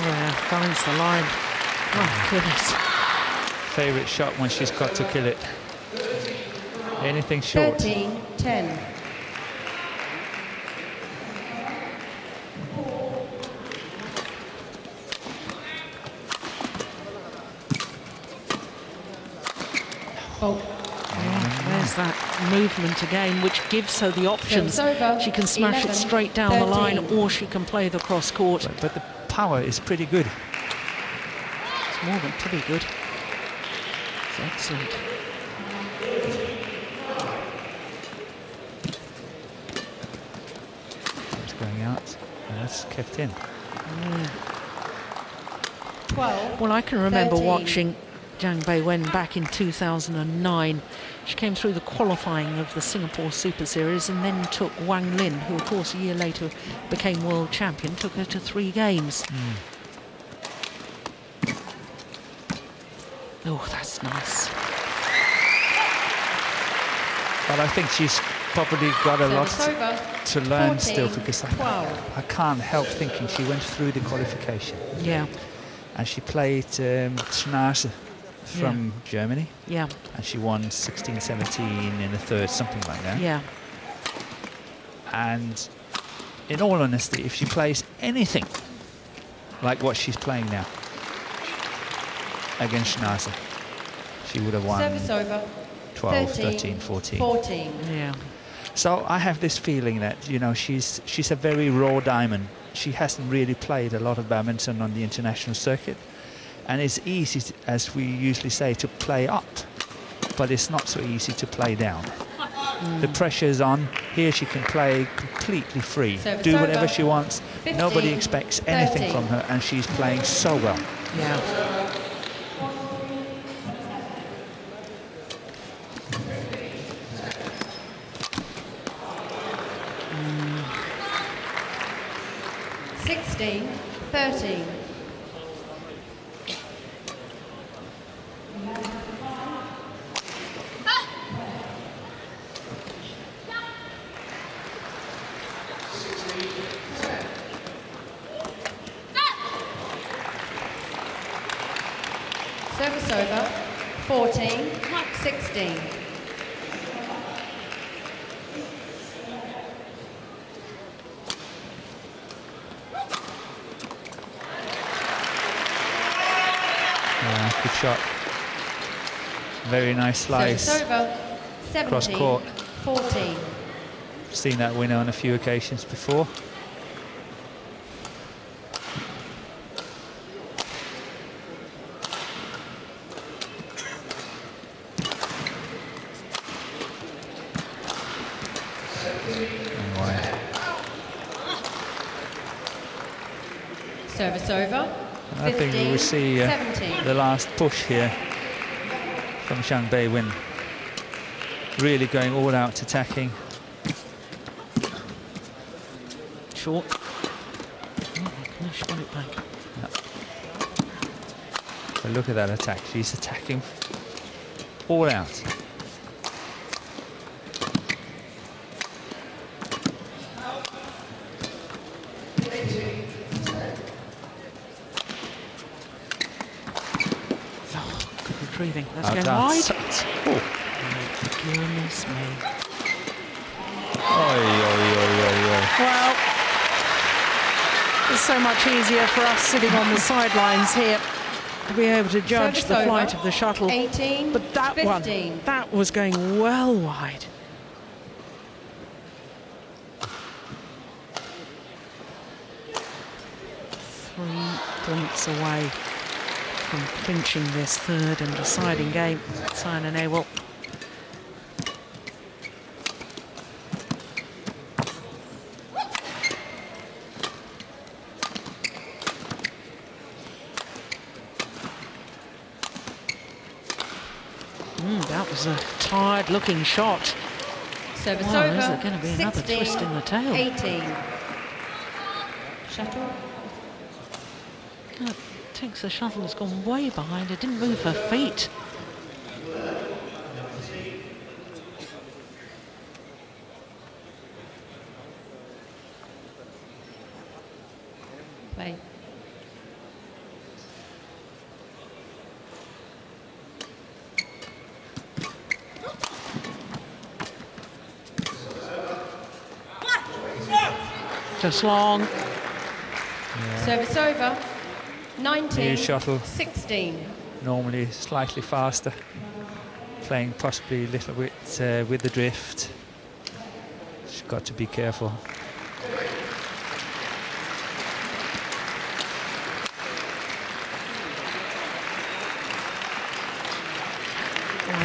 Yeah, finds the line. Oh, goodness. Favorite shot when she's got to kill it. Anything short. 13, 10. Oh, There's that movement again, which gives her the options. Service over. She can smash 11, it straight down the line, 13. or she can play the cross court. But the power is pretty good. It's more than pretty good. It's excellent. It's going out. And that's kept in. 12. Well, I can remember 13. watching Zhang Beiwen back in 2009. She came through the qualifying of the Singapore Super Series and then took Wang Lin, who of course a year later became world champion, took her to 3 games. Oh, that's nice. But I think she's probably got a lot Service over. to learn 14, still, because 12. I can't help thinking she went through the qualification Yeah, and she played Schnarse from Germany, yeah, and she won 16-17 in the third, something like that. yeah. And in all honesty, if she plays anything like what she's playing now against Schnarse, she would have won Service over. 12, 13, 13, 14. 14. Yeah. So I have this feeling that, you know, she's a very raw diamond. She hasn't really played a lot of badminton on the international circuit, and it's easy, as we usually say, to play up, but it's not so easy to play down. The pressure's on. Here she can play completely free, Service do whatever over. she wants. 15, Nobody expects anything 13. from her, and she's playing so well. Yeah. Mm. 16, 13. Service over. 14, 16. Good shot. Very nice slice. Service over. 17, Cross court. 14. Seen that winner on a few occasions before. Service over. I think we will see 17. the last push here from Zhang Beiwen. Really going all out attacking. Short. Oh, she got it back. But look at that attack. She's attacking all out. Retrieving. That's Oh, going that's- wide. Oh. Goodness me. Oi, oi, oi, oi, oi. Well, it's so much easier for us sitting on the sidelines here to be able to judge Service the over. flight of the shuttle. 18. But that 15. one, that was going well wide. Three points away from clinching this third and deciding game. Simon Ewell. That was a tired-looking shot. Service Wow, over. is there going to be another 16, twist in the tail? 18. Shuttle. That takes the shuttle has gone way behind. It didn't move her feet. Play. Just long. Service over. 19. New shuttle. 16. Normally slightly faster. Playing possibly a little bit with the drift. She's got to be careful.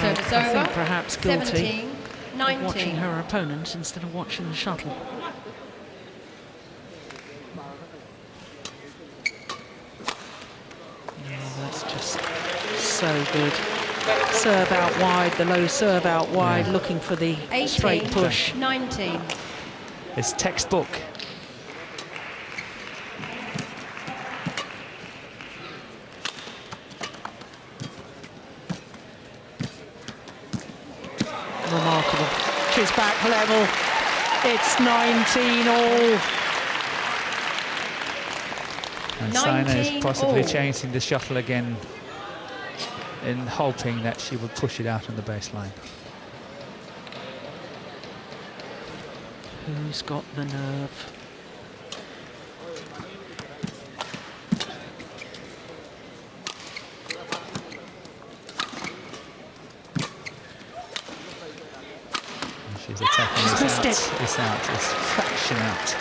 Service I over. think perhaps guilty 17. of 19. watching her opponent instead of watching the shuttle. Oh, that's just so good. Serve out wide, the low serve out wide, looking for the 18. straight push. 19. It's textbook. Remarkable. She's back level. It's 19 all. And Sina is 19 possibly all. changing the shuttle again in hoping that she will push it out on the baseline. Who's got the nerve? She's attacking. She's missed it. It's out. It's fraction out.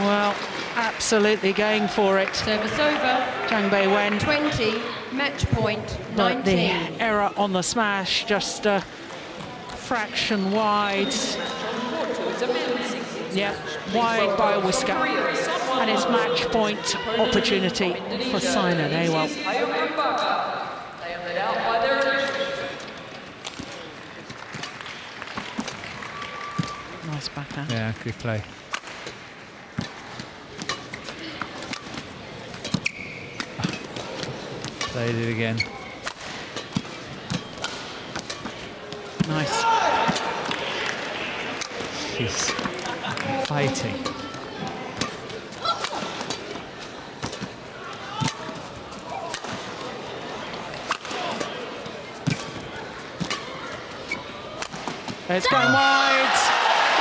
Well, absolutely going for it. Service over. Zhang Beiwen. 20. Match point. But the 19. error on the smash, just a fraction wide. Yeah, wide by a whisker. And it's match point opportunity for Sina Ewell. They are led out by their officials. Nice backhand. Yeah, good play. Played it again. Nice. She's fighting. It's going wide.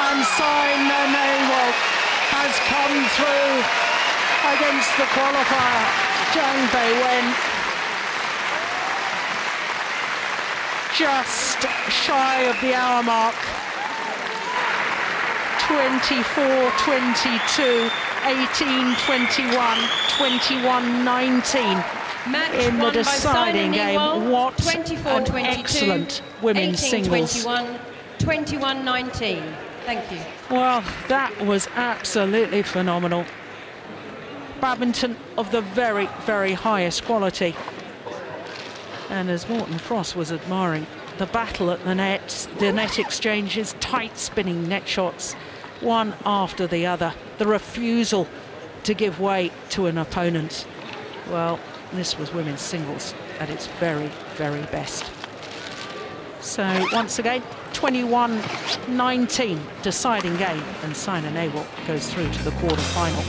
And Simon Ewell has come through against the qualifier. Zhang Beiwen just shy of the hour mark. 24-22, 18-21, 21-19 Match in the won by deciding Sina game. Ewell, What 24-22, an excellent women's singles. 18-21, 21-19. Thank you. Well, that was absolutely phenomenal. badminton of the very, very highest quality. And as Morten Frost was admiring the battle at the net exchanges, tight spinning net shots, one after the other, the refusal to give way to an opponent. Well, this was women's singles at its very, very best. So once again, 21-19 deciding game, and Saina Nehwal goes through to the quarter-final.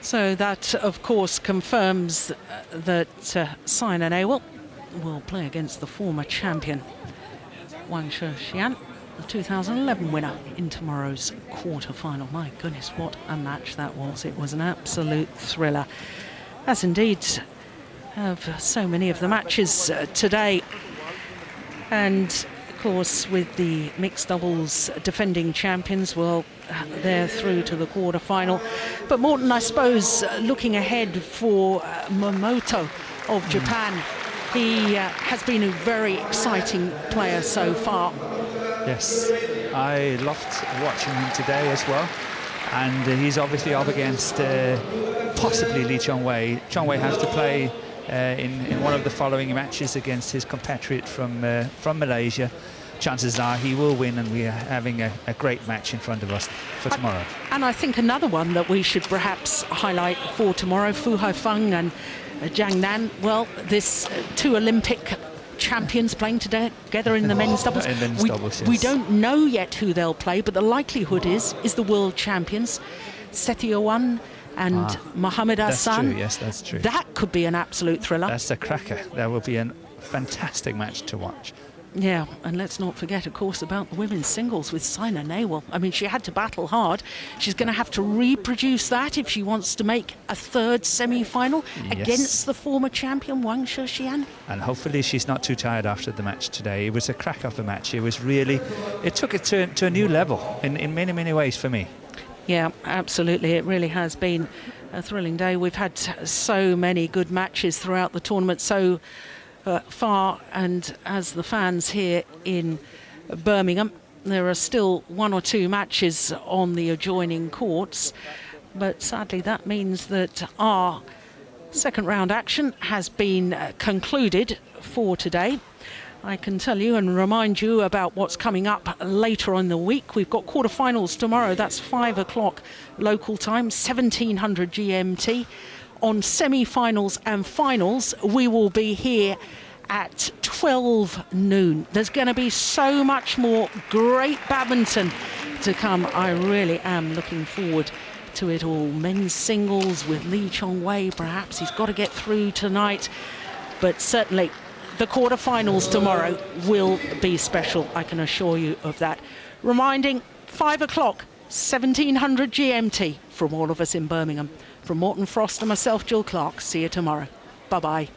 So that, of course, confirms that Saina Nehwal will play against the former champion, Wang Shixian, the 2011 winner, in tomorrow's quarter-final. My goodness, what a match that was. It was an absolute thriller, as indeed have so many of the matches today. And, of course, with the mixed doubles defending champions, well, they're through to the quarter-final. But Morten, I suppose, looking ahead for Momoto of Japan, he has been a very exciting player so far. Yes, I loved watching him today as well. And he's obviously up against possibly Lee Chong-wei. Chong-wei has to play in one of the following matches against his compatriot from Malaysia. Chances are he will win, and we are having a great match in front of us for tomorrow. And I think another one that we should perhaps highlight for tomorrow, Fu Haifeng and Zhang Nan. Well, this two Olympic champions playing together in the men's doubles. We don't know yet who they'll play, but the likelihood is the world champions, Sethiowan and Mohamed Hassan. That's true, yes, that's true. That could be an absolute thriller. That's a cracker. That will be a fantastic match to watch. Yeah, and let's not forget, of course, about the women's singles with Saina Nehwal. I mean, she had to battle hard. She's going to have to reproduce that if she wants to make a third semi-final against the former champion, Wang Shixian. And hopefully she's not too tired after the match today. It was a crack of a match. It was really, it took it to a new level in many, many ways for me. Yeah, absolutely. It really has been a thrilling day. We've had so many good matches throughout the tournament so far, and as the fans here in Birmingham, there are still one or two matches on the adjoining courts, but sadly that means that our second round action has been concluded for today. I can tell you and remind you about what's coming up later on in the week. We've got quarterfinals tomorrow. That's 5 o'clock local time, 1700 GMT. On semi-finals and finals, we will be here at 12 noon. There's going to be so much more great badminton to come. I really am looking forward to it all. Men's singles with Lee Chong-wei, perhaps he's got to get through tonight, but certainly the quarterfinals tomorrow will be special, I can assure you of that. Reminding, 5 o'clock, 1700 GMT from all of us in Birmingham. From Morton Frost and myself, Jill Clark, see you tomorrow. Bye-bye.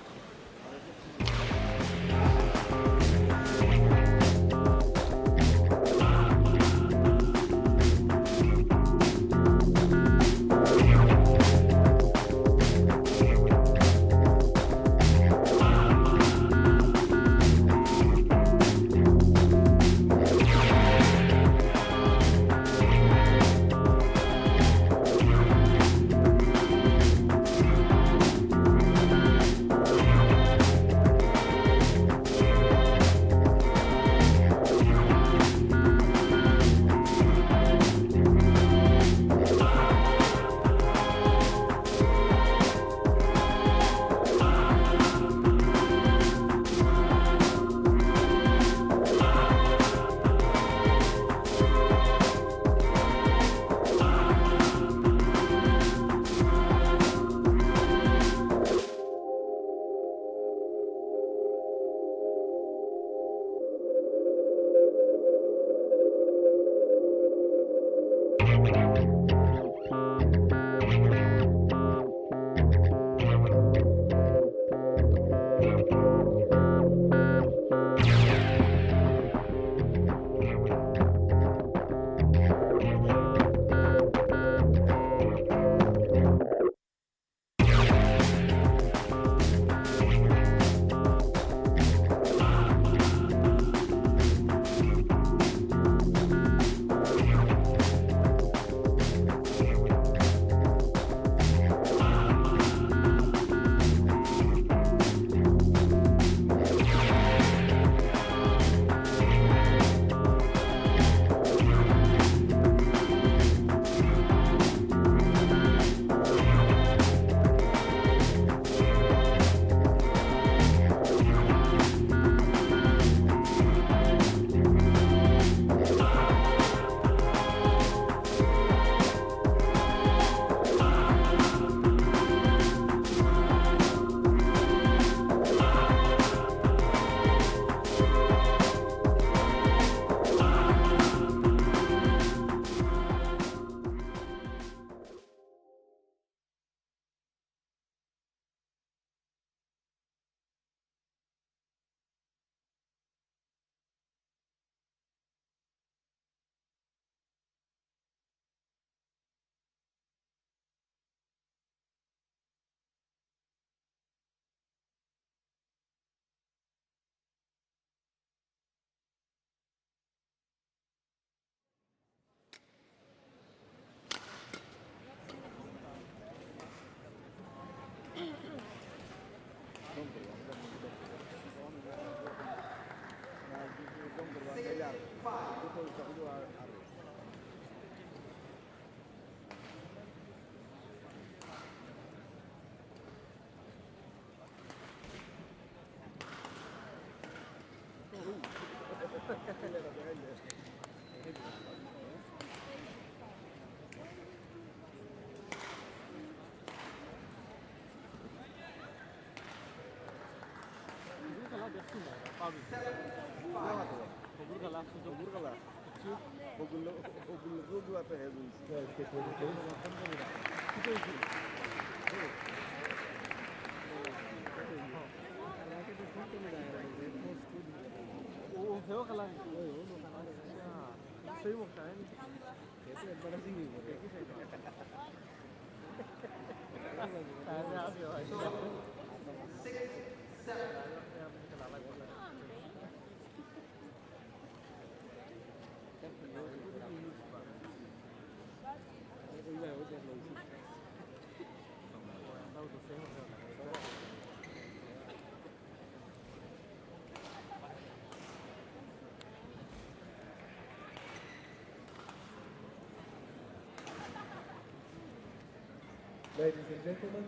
Ladies and gentlemen,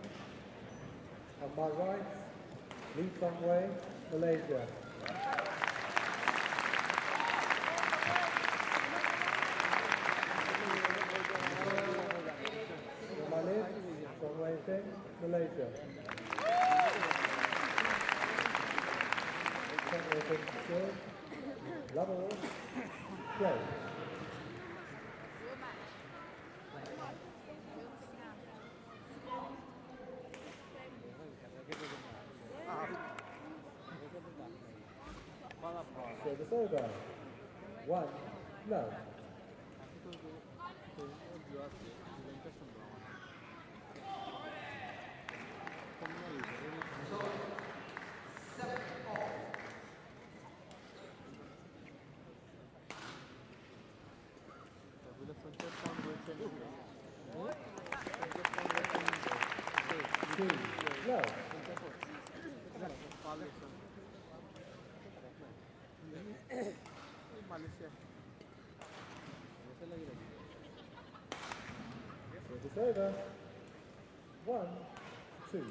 on my right, Lee Tong Wei, Malaysia. On my left, Tong Wei Seng, Malaysia. Tong Wei Seng serve, level, play. Service over. 1 love. Two love. Service over. 1 2.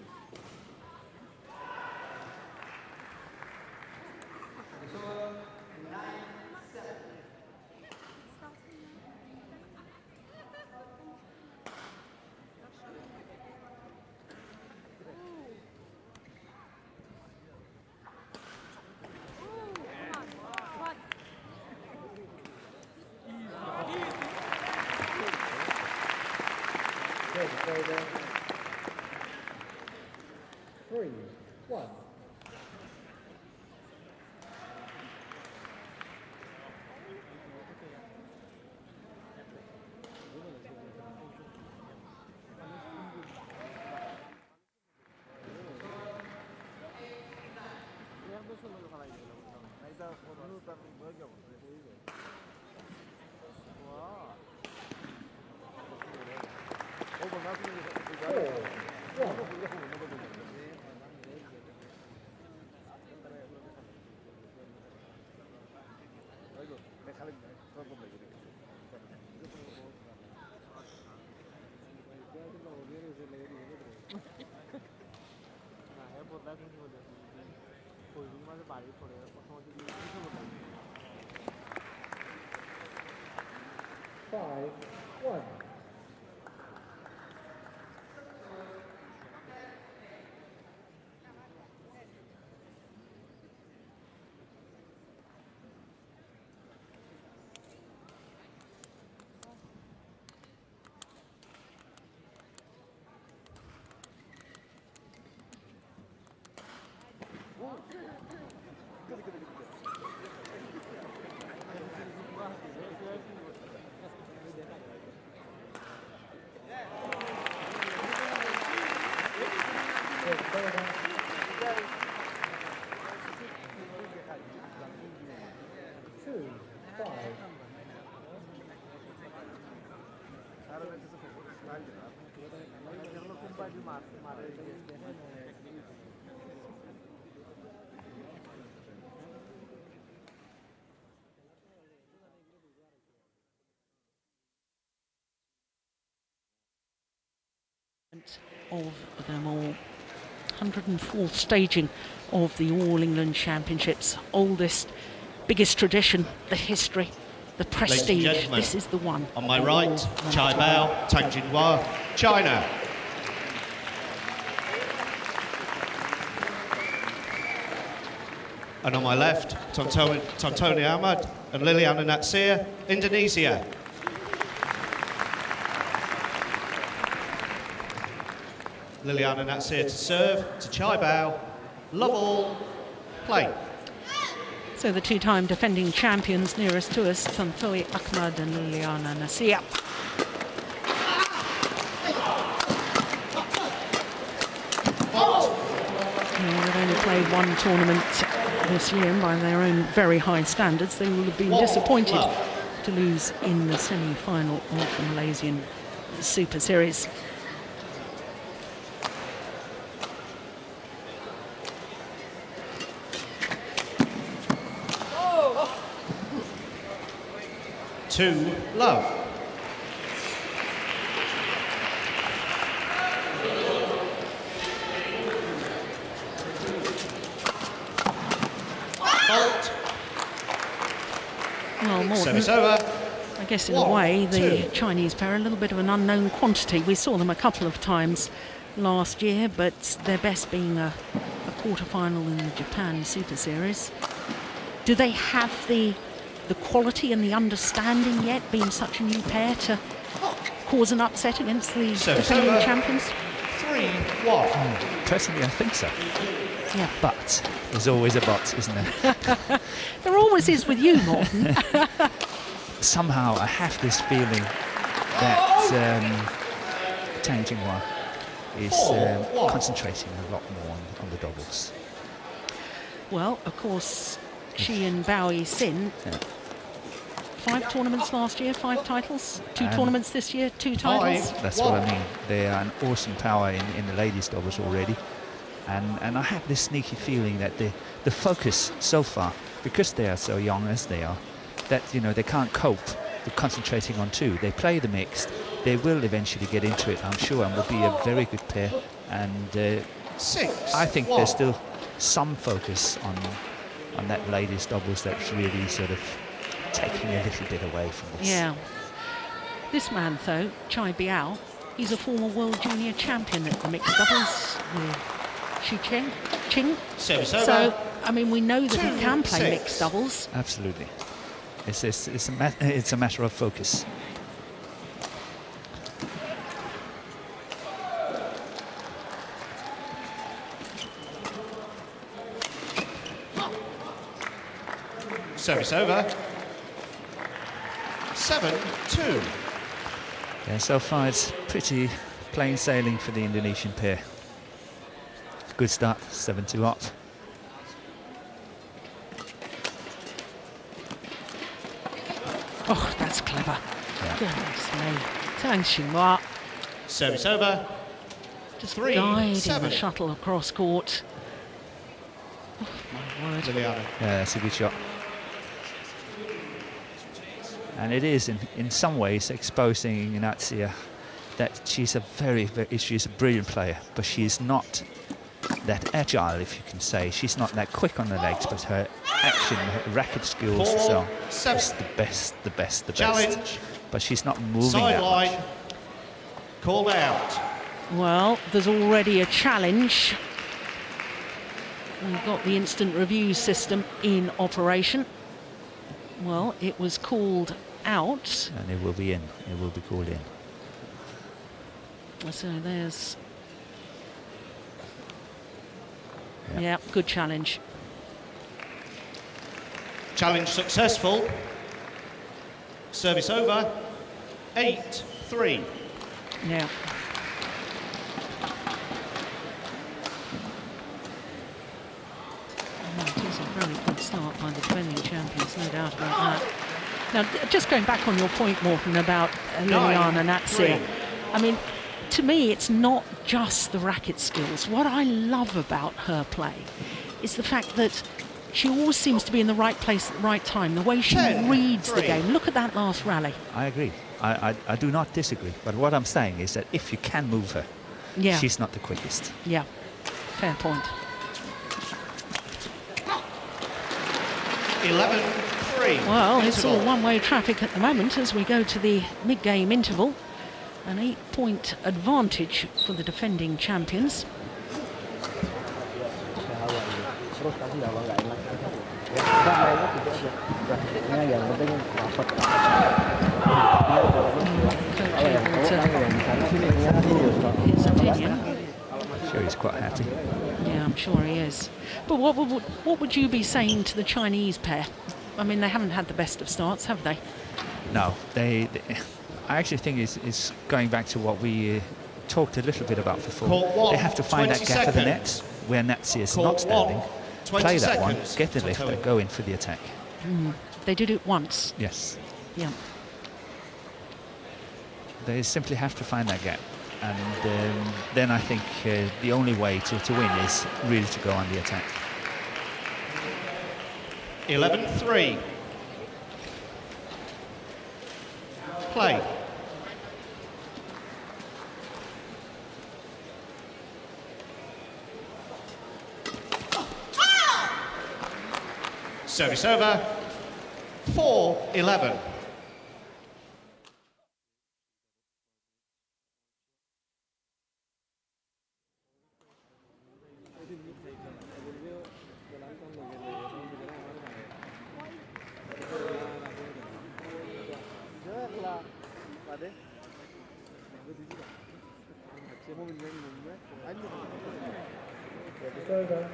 Service over. 3 1. Five, 1. Two, 5. Of them all. 104th staging of the All England Championships. Oldest, biggest tradition, the history, the prestige. This is the one. On my right, Chai Bao, Tang Jinhua, China. And on my left, Tontoni Ahmad and Liliana Natsir, Indonesia. Liliana Natsir to serve, to Chai Bao, love all, play. So the two-time defending champions nearest to us, Tontoi Ahmad and Liliana Natsir. They've only played one tournament this year, and by their own very high standards, they will have been disappointed to lose in the semi-final of the Malaysian Super Series. Two, love. Well, more Service over. I guess in a way, the Chinese pair are a little bit of an unknown quantity. We saw them a couple of times last year, but their best being a quarter-final in the Japan Super Series. Do they have the quality and the understanding yet, being such a new pair, to cause an upset against the defending champions? 3-1. Personally, I think so. Yeah. But there's always a but, isn't there? There always is with you, Morten. Somehow I have this feeling that Tang Jinghua is concentrating a lot more on the doubles. Well, of course, she and Bao Sin, 5 tournaments last year, 5 titles, 2 tournaments this year, 2 titles. That's what I mean. They are an awesome power in the ladies' doubles already. And I have this sneaky feeling that the focus so far, because they are so young as they are, that they can't cope with concentrating on 2. They play the mixed. They will eventually get into it, I'm sure, and will be a very good pair. And I think there's still some focus on that ladies' doubles that's really sort of taking a little bit away from this. Yeah. This man, though, Chai Biao, he's a former world junior champion at the mixed doubles with Xu Qing. So, I mean, we know that he can play mixed doubles. Absolutely. It's a matter of focus. Service over. 7-2. Yeah, so far it's pretty plain sailing for the Indonesian pair. Good start, 7-2 up. Oh, that's clever. Yeah. Goodness me. Tang Jinghua Service over. just 3-7. guiding the shuttle across court. Oh, my word. Liliana. Yeah, that's a good shot. And it is in some ways exposing Ignacia that she's she's a brilliant player, but she's not that agile, if you can say. She's not that quick on the legs, but her action, her racket skills are just the best. Challenge. But she's not moving that much. Sideline. Called out. Well, there's already a challenge. We've got the instant review system in operation. Well, it was called out. And it will be in. It will be called in. So there's... Yeah, good challenge. Challenge successful. Service over. 8-3. Yeah. It is a very good start by the defending champions, no doubt about that. Now, just going back on your point, Morten, about Liliana Natsir, I mean, to me, it's not just the racket skills. What I love about her play is the fact that she always seems to be in the right place at the right time, the way she reads the game. Look at that last rally. I agree. I do not disagree. But what I'm saying is that if you can move her, she's not the quickest. Yeah, fair point. 11-3. Well, it's all one-way traffic at the moment as we go to the mid-game interval. An 8-point advantage for the defending champions. His opinion. Sure, he's quite happy. Yeah, I'm sure he is. But what would you be saying to the Chinese pair? I mean, they haven't had the best of starts, have they? No, they I actually think it's going back to what we talked a little bit about before. They have to find that gap of the net where Natsir is not standing. Play that one, get the lift, and go in for the attack. They did it once. Yes. Yeah. They simply have to find that gap. And then I think the only way to win is really to go on the attack. 11-3. Play. Service over. 4-11. It's over.